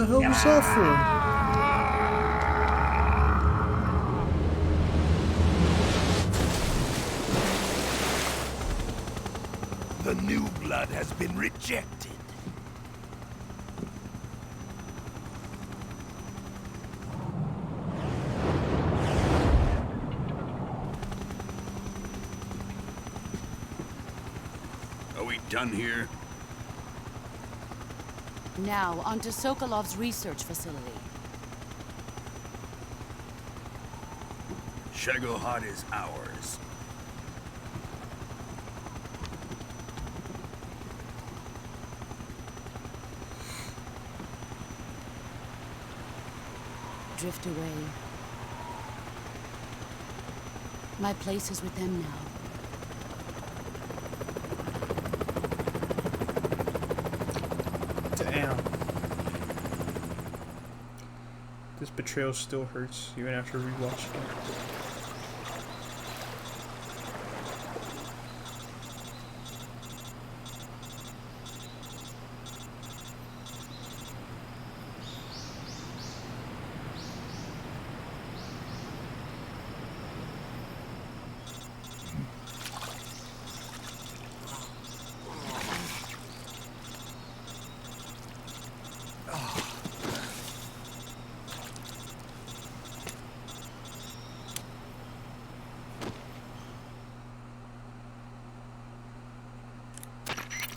the hell was that for? The new blood has been rejected. Are we done here? Now, on to Sokolov's research facility. Shagohod is ours. Drift away. My place is with them now. Damn. This betrayal still hurts, even after rewatching it.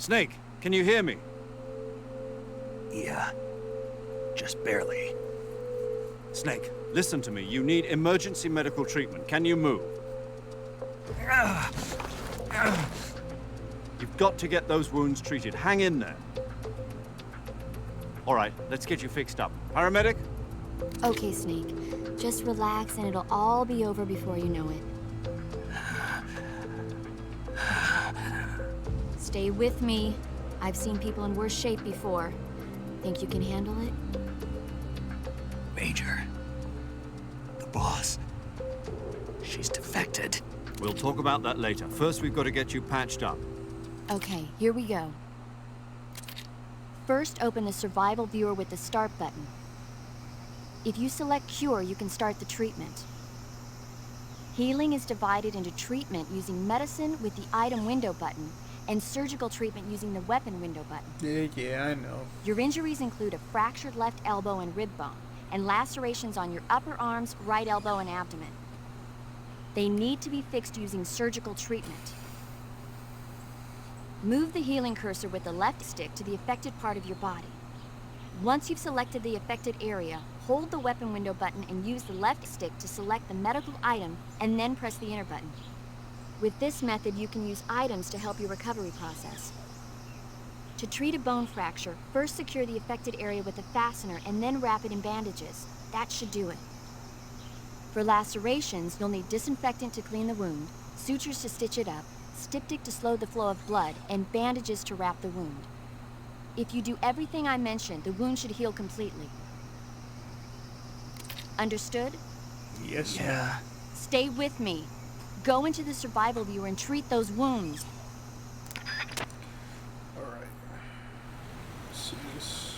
Snake, can you hear me? Yeah. Just barely. Snake, listen to me. You need emergency medical treatment. Can you move? You've got to get those wounds treated. Hang in there. All right, let's get you fixed up. Paramedic? Okay, Snake. Just relax and it'll all be over before you know it. Stay with me. I've seen people in worse shape before. Think you can handle it? Major. The boss. She's defected. We'll talk about that later. First, we've got to get you patched up. Okay, here we go. First, open the survival viewer with the start button. If you select cure, you can start the treatment. Healing is divided into treatment using medicine with the item window button and surgical treatment using the weapon window button. Yeah, I know. Your injuries include a fractured left elbow and rib bone, and lacerations on your upper arms, right elbow, and abdomen. They need to be fixed using surgical treatment. Move the healing cursor with the left stick to the affected part of your body. Once you've selected the affected area, hold the weapon window button and use the left stick to select the medical item, and then press the enter button. With this method, you can use items to help your recovery process. To treat a bone fracture, first secure the affected area with a fastener and then wrap it in bandages. That should do it. For lacerations, you'll need disinfectant to clean the wound, sutures to stitch it up, styptic to slow the flow of blood, and bandages to wrap the wound. If you do everything I mentioned, the wound should heal completely. Understood? Yes, Yeah. ma'am. Stay with me. Go into the survival viewer and treat those wounds. Alright. Let's see this.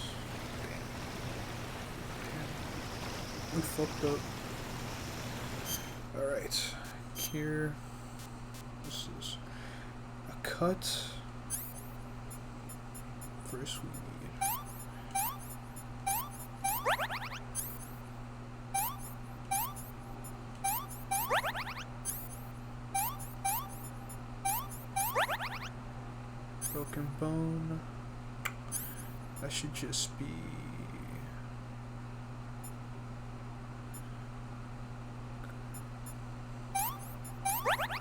Damn. We fucked up. Alright. Here. This is a cut. First we need broken bone. That should just be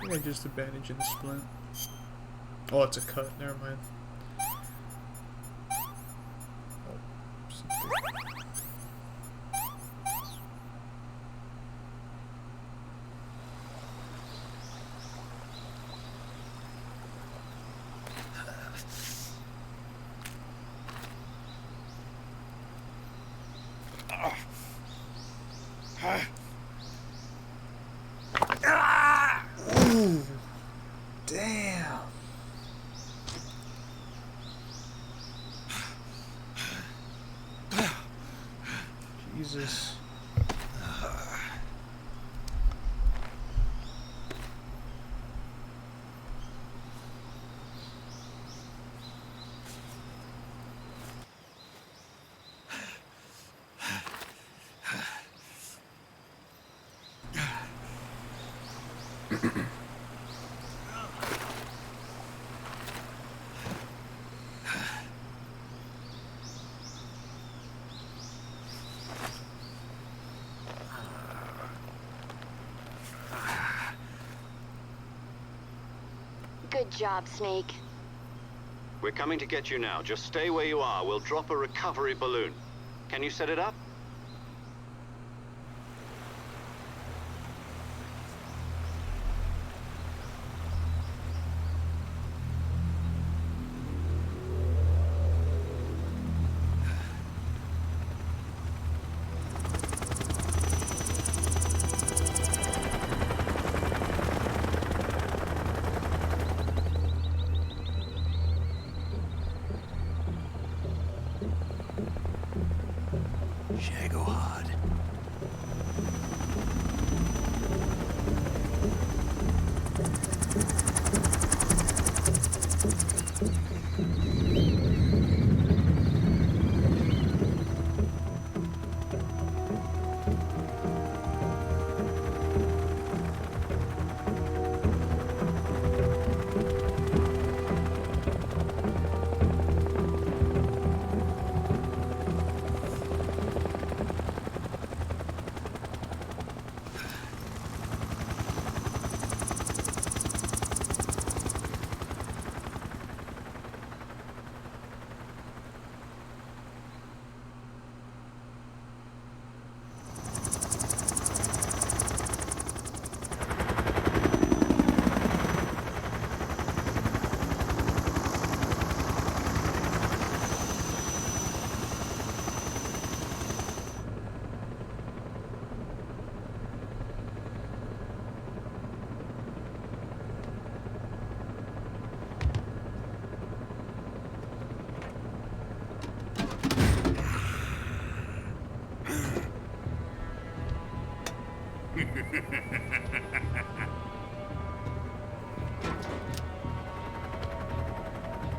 yeah, just a bandage and a splint. Oh, it's a cut. Never mind. Oh, something. Ooh, damn. Jesus. Good job, Snake. We're coming to get you now. Just stay where you are. We'll drop a recovery balloon. Can you set it up? Shagohod.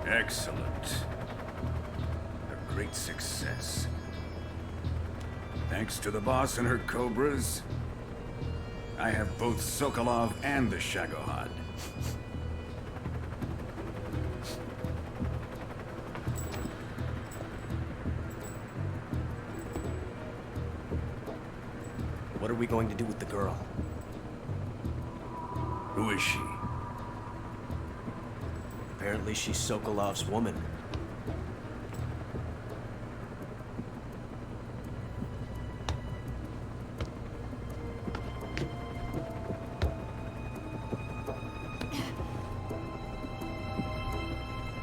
Excellent. A great success. Thanks to the boss and her cobras, I have both Sokolov and the Shagohod. What are we going to do with the girl? Who is she? Apparently she's Sokolov's woman.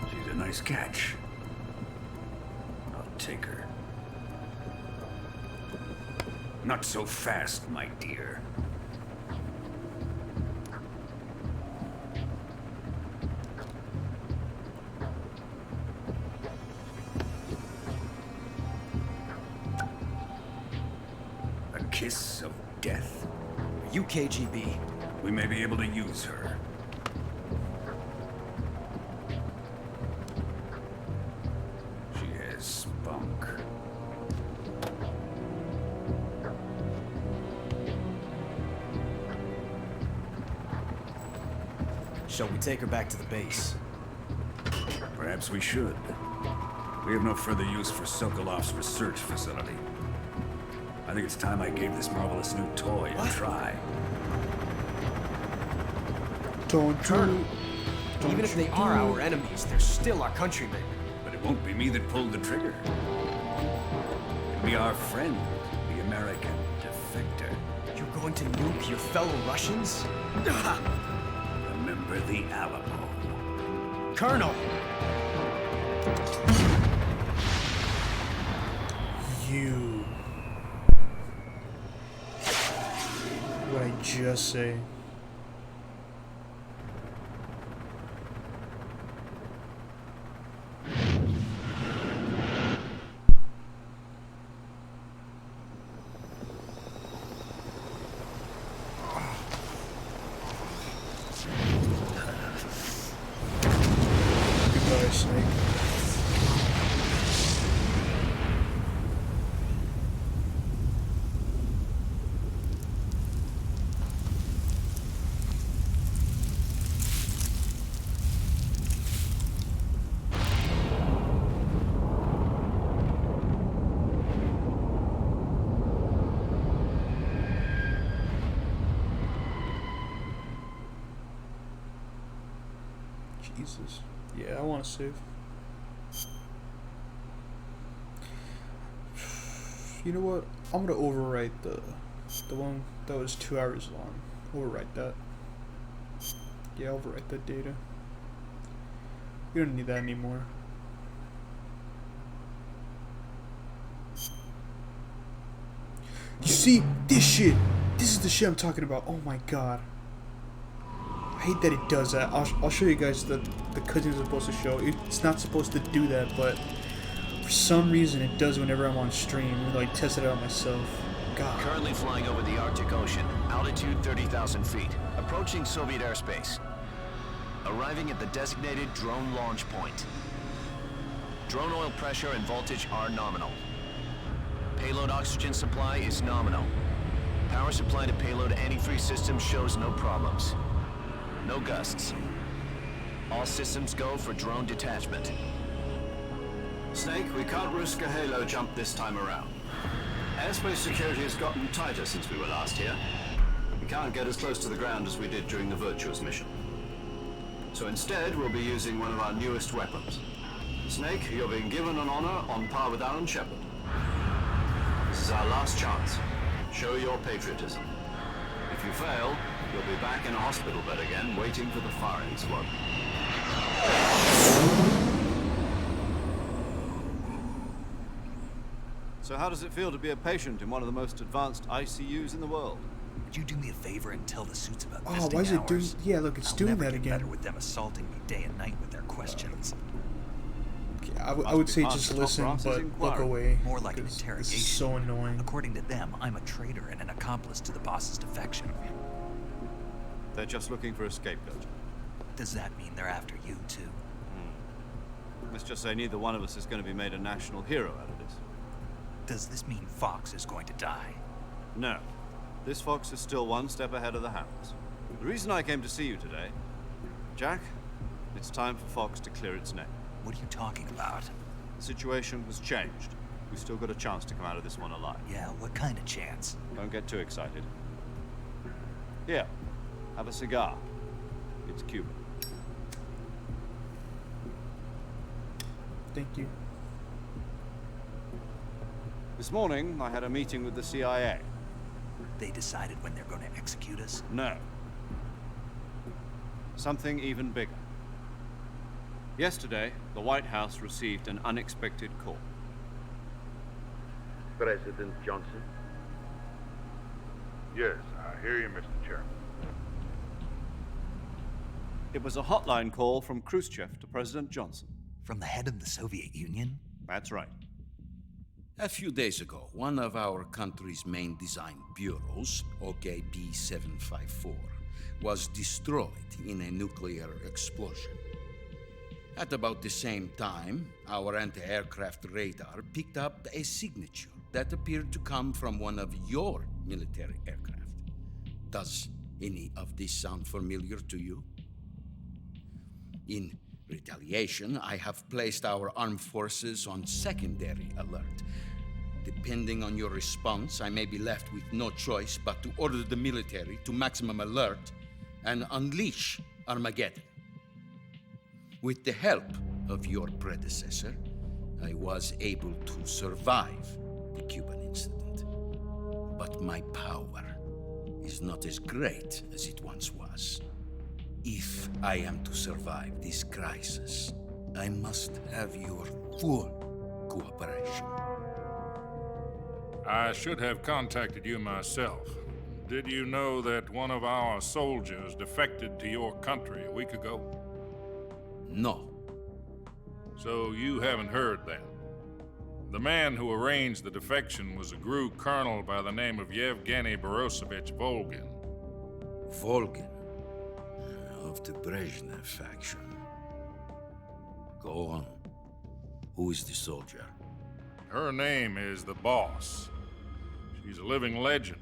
She's a nice catch. I'll take her. Not so fast, my dear. A kiss of death. Are you KGB? We may be able to use her. She has spunk. Shall we take her back to the base? Perhaps we should. We have no further use for Sokolov's research facility. I think it's time I gave this marvelous new toy a try. Don't Colonel, do even if they are our enemies, they're still our countrymen. But it won't be me that pulled the trigger. It'll be our friend, the American defector. You're going to nuke your fellow Russians? Remember the Alamo. Colonel! You. What'd I just say? guy, Snake. Jesus. Yeah, I want to save. You know what? I'm gonna overwrite the one that was 2 hours long. Overwrite that. Yeah, overwrite that data. We don't need that anymore. You see, this shit. This is the shit I'm talking about. Oh my god. I hate that it does that. I'll show you guys the cutscene is supposed to show. It's not supposed to do that, but for some reason it does whenever I'm on stream. Like, test it out myself. God. Currently flying over the Arctic Ocean, altitude 30,000 feet, approaching Soviet airspace. Arriving at the designated drone launch point. Drone oil pressure and voltage are nominal. Payload oxygen supply is nominal. Power supply to payload antifreeze system shows no problems. No gusts. All systems go for drone detachment. Snake, we can't risk a halo jump this time around. Airspace security has gotten tighter since we were last here. We can't get as close to the ground as we did during the Virtuous mission. So instead, we'll be using one of our newest weapons. Snake, you're being given an honor on par with Alan Shepard. This is our last chance. Show your patriotism. If you fail, you'll be back in a hospital bed again, waiting for the firing squad. So how does it feel to be a patient in one of the most advanced ICUs in the world? Would you do me a favor and tell the suits about Oh, visiting why is it doing? hours? Yeah, look, it's I'll doing never that get again. better with them assaulting me day and night with their questions. I would say just listen, but look away. More like an This interrogation. is so annoying. According to them, I'm a traitor and an accomplice to the boss's defection. They're just looking for a scapegoat. Does that mean they're after you too? Let's just say neither one of us is going to be made a national hero out of this. Does this mean Fox is going to die? No. This Fox is still one step ahead of the Hounds. The reason I came to see you today, Jack, it's time for Fox to clear its name. What are you talking about? The situation has changed. We've still got a chance to come out of this one alive. Yeah, what kind of chance? Don't get too excited. Here, have a cigar. It's Cuban. Thank you. This morning, I had a meeting with the CIA. They decided when they're going to execute us? No. Something even bigger. Yesterday, the White House received an unexpected call. President Johnson? Yes, I hear you, Mr. Chairman. It was a hotline call from Khrushchev to President Johnson. From the head of the Soviet Union? That's right. A few days ago, one of our country's main design bureaus, OKB 754, was destroyed in a nuclear explosion. At about the same time, our anti-aircraft radar picked up a signature that appeared to come from one of your military aircraft. Does any of this sound familiar to you? In retaliation, I have placed our armed forces on secondary alert. Depending on your response, I may be left with no choice but to order the military to maximum alert and unleash Armageddon. With the help of your predecessor, I was able to survive the Cuban incident. But my power is not as great as it once was. If I am to survive this crisis, I must have your full cooperation. I should have contacted you myself. Did you know that one of our soldiers defected to your country a week ago? No. So you haven't heard then. The man who arranged the defection was a GRU colonel by the name of Yevgeny Borosovich Volgin. Volgin? Of the Brezhnev faction. Go on. Who is the soldier? Her name is the Boss. She's a living legend.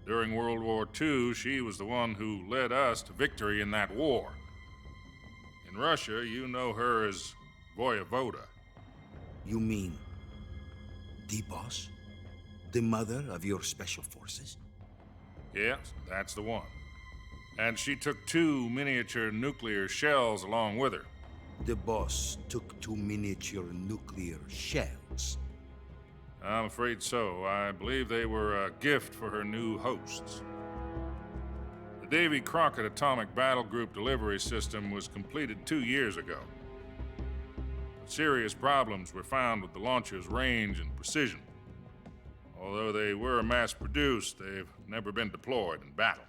During World War II, she was the one who led us to victory in that war. In Russia, you know her as Voyevoda. You mean the boss? The mother of your special forces? Yes, that's the one. And she took 2 miniature nuclear shells along with her. The boss took 2 miniature nuclear shells. I'm afraid so. I believe they were a gift for her new hosts. The Davy Crockett Atomic Battle Group delivery system was completed 2 years ago. Serious problems were found with the launcher's range and precision. Although they were mass-produced, they've never been deployed in battle.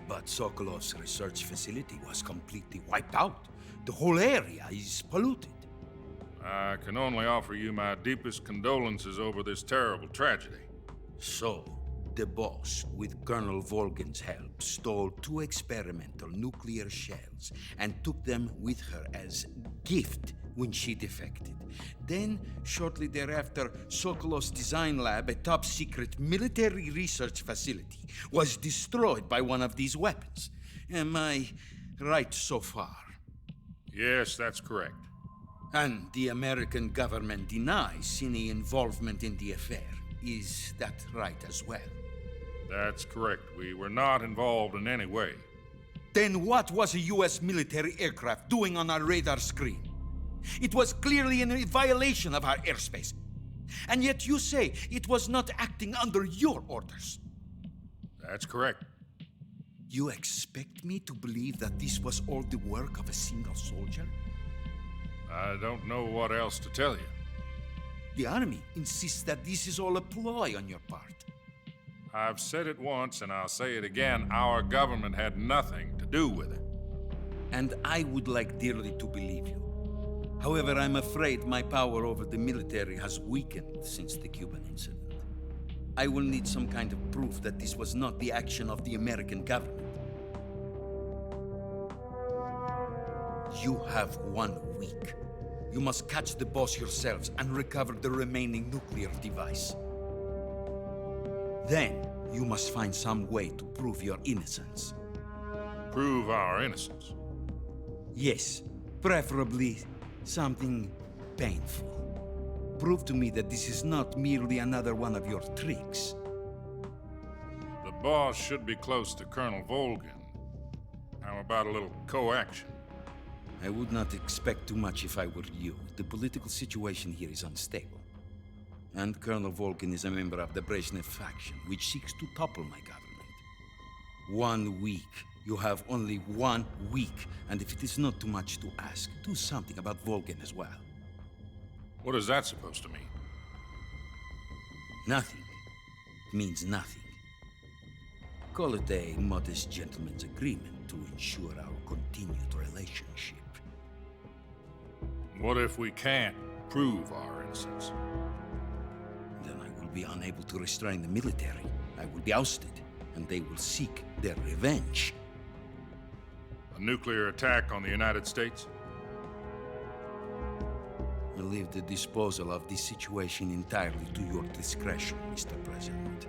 But Sokolov's research facility was completely wiped out. The whole area is polluted. I can only offer you my deepest condolences over this terrible tragedy. So, the boss, with Colonel Volgin's help, stole 2 experimental nuclear shells and took them with her as gift when she defected. Then, shortly thereafter, Sokolov's design lab, a top-secret military research facility, was destroyed by one of these weapons. Am I right so far? Yes, that's correct. And the American government denies any involvement in the affair. Is that right as well? That's correct. We were not involved in any way. Then what was a U.S. military aircraft doing on our radar screen? It was clearly in violation of our airspace. And yet you say it was not acting under your orders. That's correct. You expect me to believe that this was all the work of a single soldier? I don't know what else to tell you. The army insists that this is all a ploy on your part. I've said it once and I'll say it again. Our government had nothing to do with it. And I would like dearly to believe you. However, I'm afraid my power over the military has weakened since the Cuban incident. I will need some kind of proof that this was not the action of the American government. You have 1 week. You must catch the boss yourselves and recover the remaining nuclear device. Then, you must find some way to prove your innocence. Prove our innocence? Yes, preferably something painful. Prove to me that this is not merely another one of your tricks. The boss should be close to Colonel Volgin. How about a little coaction? I would not expect too much if I were you. The political situation here is unstable. And Colonel Volgin is a member of the Brezhnev faction, which seeks to topple my government. 1 week. You have only 1 week. And if it is not too much to ask, do something about Volgin as well. What is that supposed to mean? Nothing. It means nothing. Call it a modest gentleman's agreement to ensure our continued relationship. What if we can't prove our innocence? Then I will be unable to restrain the military. I will be ousted, and they will seek their revenge. A nuclear attack on the United States? I leave the disposal of this situation entirely to your discretion, Mr. President.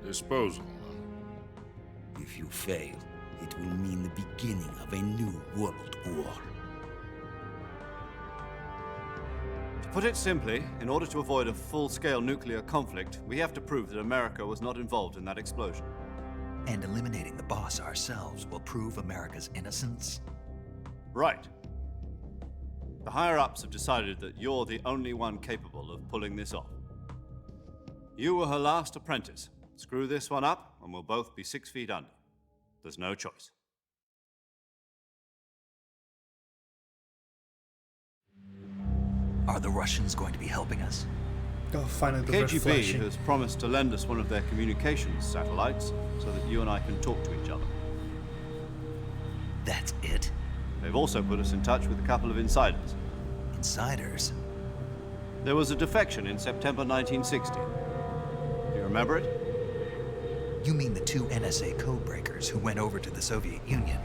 Disposal? If you fail, it will mean the beginning of a new world war. To put it simply, in order to avoid a full-scale nuclear conflict, we have to prove that America was not involved in that explosion. And eliminating the boss ourselves will prove America's innocence? Right. The higher-ups have decided that you're the only one capable of pulling this off. You were her last apprentice. Screw this one up, and we'll both be 6 feet under. There's no choice. Are the Russians going to be helping us? Oh, finally, the KGB has promised to lend us one of their communications satellites so that you and I can talk to each other. That's it? They've also put us in touch with a couple of insiders. Insiders? There was a defection in September 1960. Do you remember it? You mean the 2 NSA codebreakers who went over to the Soviet Union?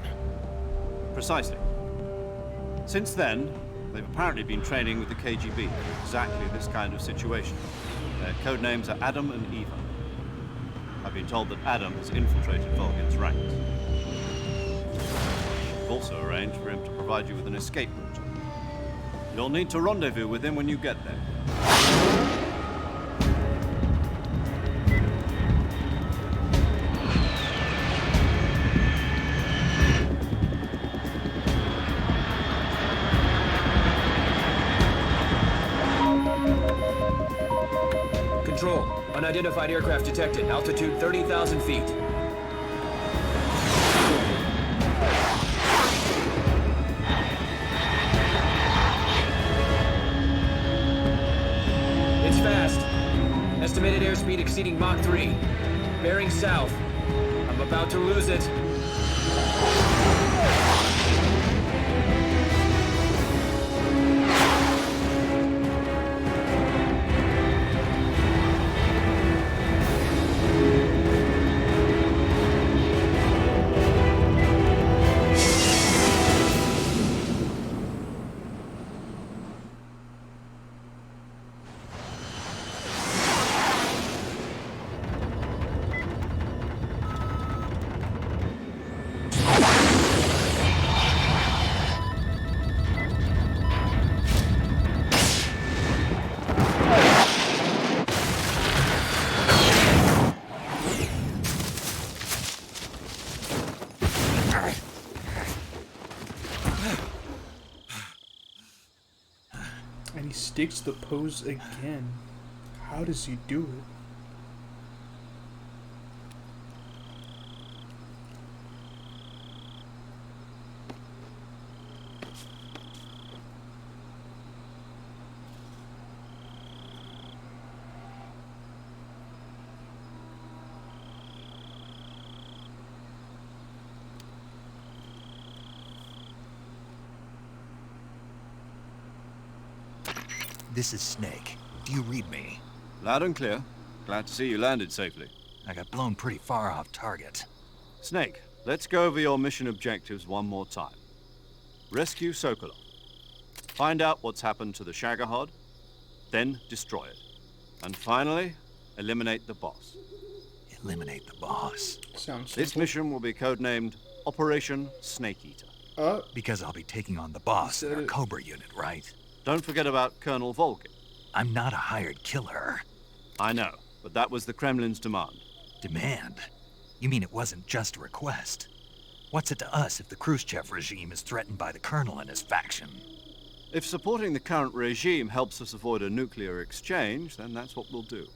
Precisely. Since then, They've apparently been training with the KGB for exactly this kind of situation. Their code names are Adam and Eva. I've been told that Adam has infiltrated Volgin's ranks. I've also arranged for him to provide you with an escape route. You'll need to rendezvous with him when you get there. Control. Unidentified aircraft detected. Altitude 30,000 feet. It's fast. Estimated airspeed exceeding Mach 3. Bearing south. I'm about to lose it. And he sticks the pose again. How does he do it? This is Snake. Do you read me? Loud and clear. Glad to see you landed safely. I got blown pretty far off target. Snake, let's go over your mission objectives one more time. Rescue Sokolov. Find out what's happened to the Shagohod, then destroy it. And finally, eliminate the boss. Eliminate the boss. Sounds This simple. mission will be codenamed Operation Snake Eater. Because I'll be taking on the boss in our Cobra unit, right? Don't forget about Colonel Volgin. I'm not a hired killer. I know, but that was the Kremlin's demand. Demand? You mean it wasn't just a request? What's it to us if the Khrushchev regime is threatened by the Colonel and his faction? If supporting the current regime helps us avoid a nuclear exchange, then that's what we'll do.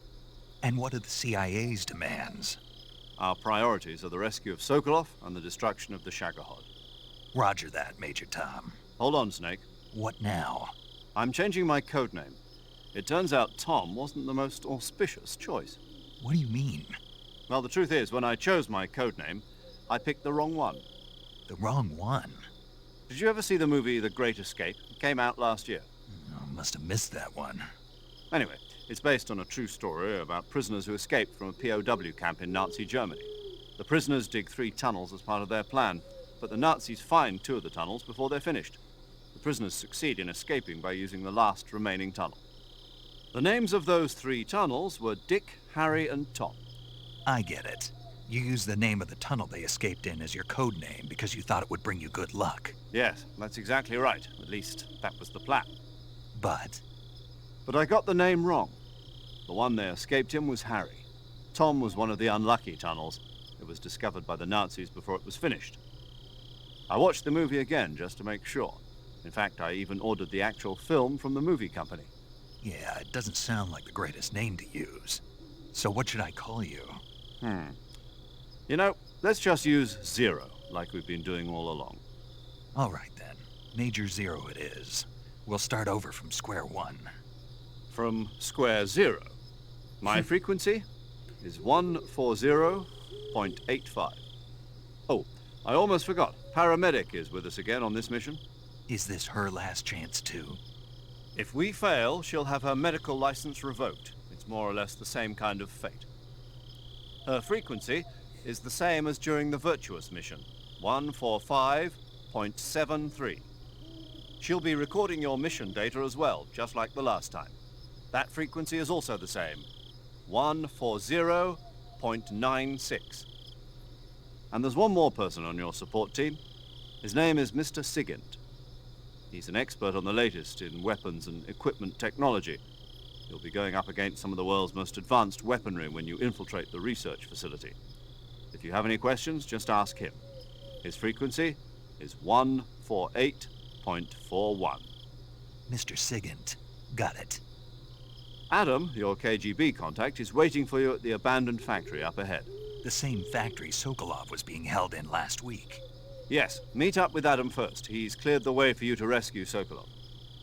And what are the CIA's demands? Our priorities are the rescue of Sokolov and the destruction of the Shagohod. Roger that, Major Tom. Hold on, Snake. What now? I'm changing my codename. It turns out Tom wasn't the most auspicious choice. What do you mean? Well, the truth is, when I chose my codename, I picked the wrong one. The wrong one? Did you ever see the movie The Great Escape? It came out last year. Oh, must have missed that one. Anyway, it's based on a true story about prisoners who escaped from a POW camp in Nazi Germany. The prisoners dig 3 tunnels as part of their plan, but the Nazis find 2 of the tunnels before they're finished. The prisoners succeed in escaping by using the last remaining tunnel. The names of those 3 tunnels were Dick, Harry, and Tom. I get it. You used the name of the tunnel they escaped in as your code name because you thought it would bring you good luck. Yes, that's exactly right. At least, that was the plan. But I got the name wrong. The one they escaped in was Harry. Tom was one of the unlucky tunnels. It was discovered by the Nazis before it was finished. I watched the movie again just to make sure. In fact, I even ordered the actual film from the movie company. yeah, it doesn't sound like the greatest name to use. So what should I call you? You know, let's just use Zero, like we've been doing all along. All right then. Major Zero it is. We'll start over from square one. From square 0. My frequency is 140.85. Oh, I almost forgot. Paramedic is with us again on this mission. Is this her last chance too? If we fail, she'll have her medical license revoked. It's more or less the same kind of fate. Her frequency is the same as during the Virtuous mission, 145.73. She'll be recording your mission data as well, just like the last time. That frequency is also the same. 140.96. And there's one more person on your support team. His name is Mr. Sigint. He's an expert on the latest in weapons and equipment technology. You'll be going up against some of the world's most advanced weaponry when you infiltrate the research facility. If you have any questions, just ask him. His frequency is 148.41. Mr. Sigint. Got it. Adam, your KGB contact, is waiting for you at the abandoned factory up ahead. The same factory Sokolov was being held in last week. Yes, meet up with Adam first. He's cleared the way for you to rescue Sokolov.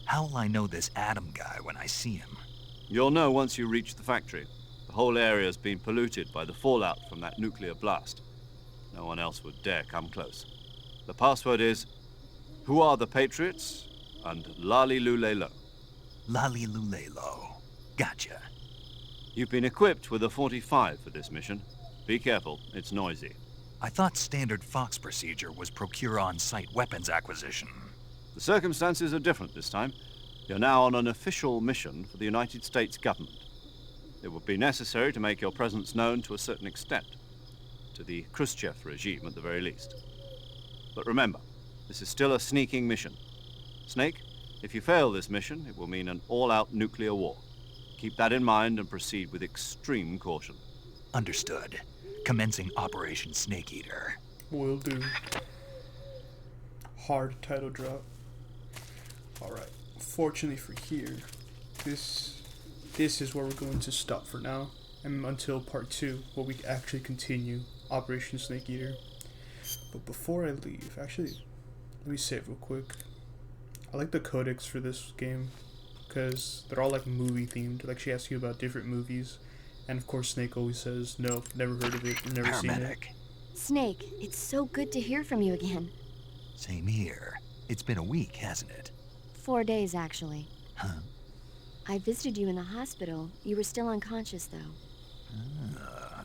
How'll I know this Adam guy when I see him? You'll know once you reach the factory. The whole area's been polluted by the fallout from that nuclear blast. No one else would dare come close. The password is, "Who are the Patriots?" and Lali Lulelo. Lali Lulelo. Gotcha. You've been equipped with a 45 for this mission. Be careful, it's noisy. I thought standard Fox procedure was procure on-site weapons acquisition. The circumstances are different this time. You're now on an official mission for the United States government. It would be necessary to make your presence known to a certain extent. To the Khrushchev regime, at the very least. But remember, this is still a sneaking mission. Snake, if you fail this mission, it will mean an all-out nuclear war. Keep that in mind and proceed with extreme caution. Understood. Commencing Operation Snake Eater. Will do. Hard title drop. Alright. Fortunately for here, this is where we're going to stop for now. And until part 2, where we actually continue Operation Snake Eater. But before I leave, actually, let me save real quick. I like the codex for this game, because they're all like movie themed. Like she asks you about different movies. And of course Snake always says, no, never heard of it, never seen it. Snake, it's so good to hear from you again. Same here. It's been a week, hasn't it? 4 days, actually. Huh? I visited you in the hospital. You were still unconscious, though.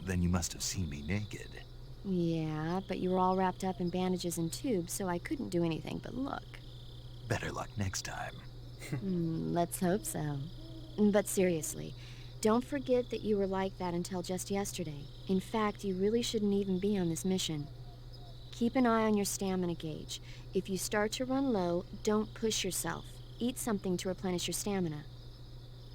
Then you must have seen me naked. Yeah, but you were all wrapped up in bandages and tubes, so I couldn't do anything but look. Better luck next time. Let's hope so. But seriously, don't forget that you were like that until just yesterday. In fact, you really shouldn't even be on this mission. Keep an eye on your stamina gauge. If you start to run low, don't push yourself. Eat something to replenish your stamina.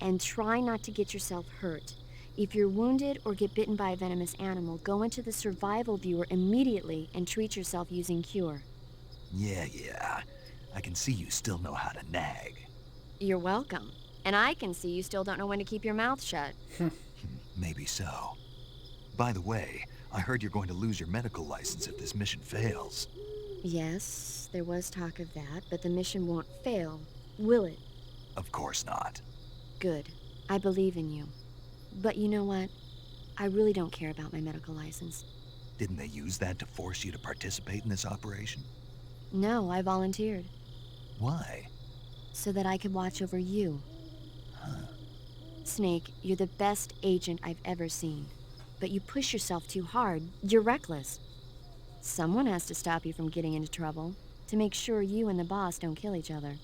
And try not to get yourself hurt. If you're wounded or get bitten by a venomous animal, go into the survival viewer immediately and treat yourself using Cure. Yeah. I can see you still know how to nag. You're welcome. And I can see you still don't know when to keep your mouth shut. Maybe so. By the way, I heard you're going to lose your medical license if this mission fails. Yes, there was talk of that, but the mission won't fail, will it? Of course not. Good. I believe in you. But you know what? I really don't care about my medical license. Didn't they use that to force you to participate in this operation? No, I volunteered. Why? So that I could watch over you. Huh. Snake, you're the best agent I've ever seen. But you push yourself too hard. You're reckless. Someone has to stop you from getting into trouble, to make sure you and the boss don't kill each other.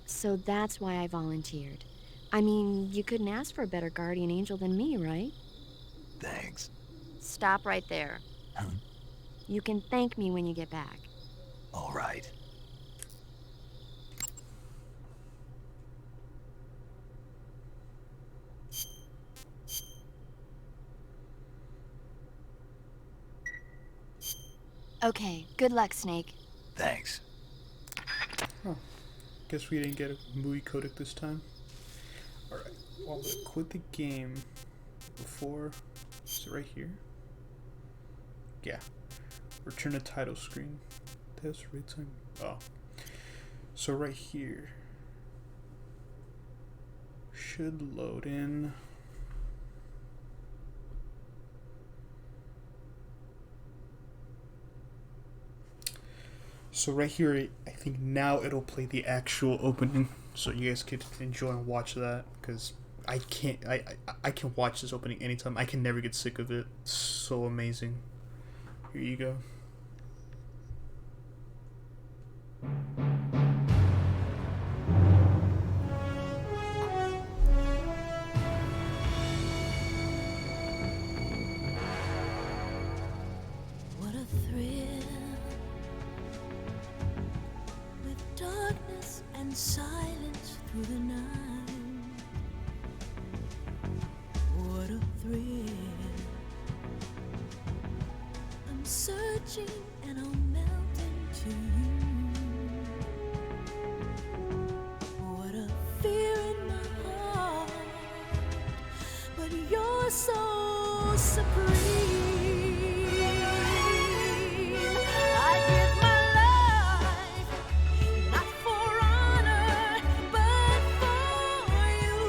So that's why I volunteered. I mean, you couldn't ask for a better guardian angel than me, right? Thanks. Stop right there. Huh? You can thank me when you get back. All right. Okay, good luck, Snake. Thanks. Huh. Guess we didn't get a movie codec this time. Alright, well, I'm gonna quit the game before. Is it right here? Yeah. Return to title screen. Test rate time. Oh. So right here should load in. So right here, I think now it'll play the actual opening, so you guys could enjoy and watch that. Because I can watch this opening anytime. I can never get sick of it. It's so amazing. Here you go. in silence through the night. What a thrill. I'm searching and I'll melt into you. What a fear in my heart, but you're so supreme. I give my life, not for honor, but for you.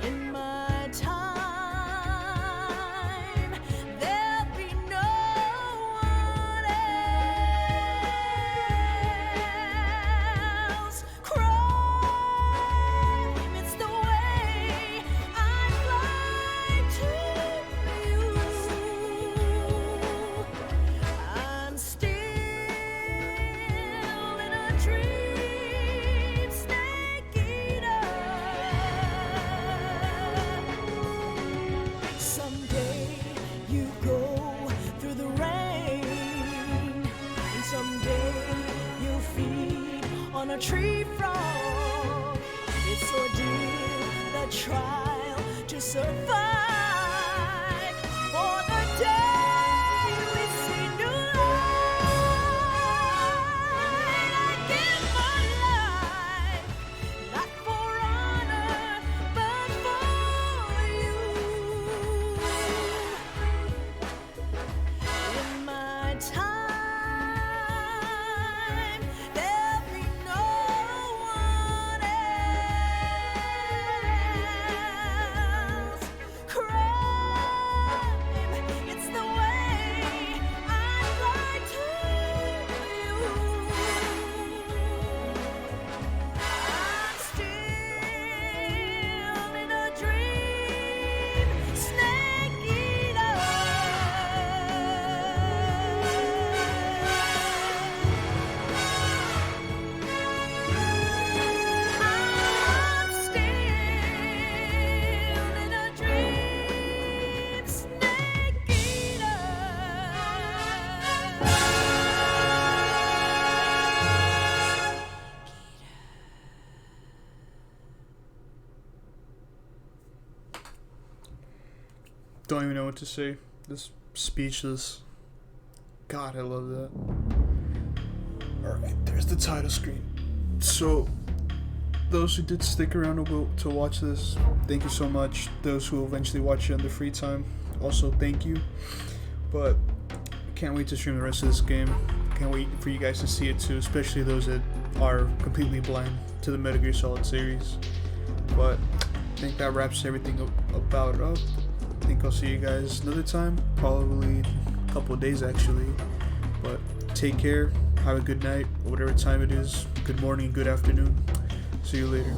In my time, there'll be no one else. Crime, it's the way I fly to you. I'm still in a dream, snake eater. Someday you go through the rain, and someday you'll feed on a tree frog. It's ordeal, the trial to survive. For the day we see new light, I give my life, not for honor, but for you. In my time, there'll be no one else. Crime, it's the way I fly to you. I'm still in a dream, snake eater. I'm still in a dream, snake eater. Don't even know what to say. This speechless. God, I love that. Alright, there's the title screen. So, those who did stick around to watch this, thank you so much. Those who will eventually watch it on their free time, also thank you. But, can't wait to stream the rest of this game. Can't wait for you guys to see it too, especially those that are completely blind to the Metal Gear Solid series. But, I think that wraps everything about up. I think I'll see you guys another time, probably a couple of days actually. But take care, have a good night, or whatever time it is. Good morning, good afternoon. See you later.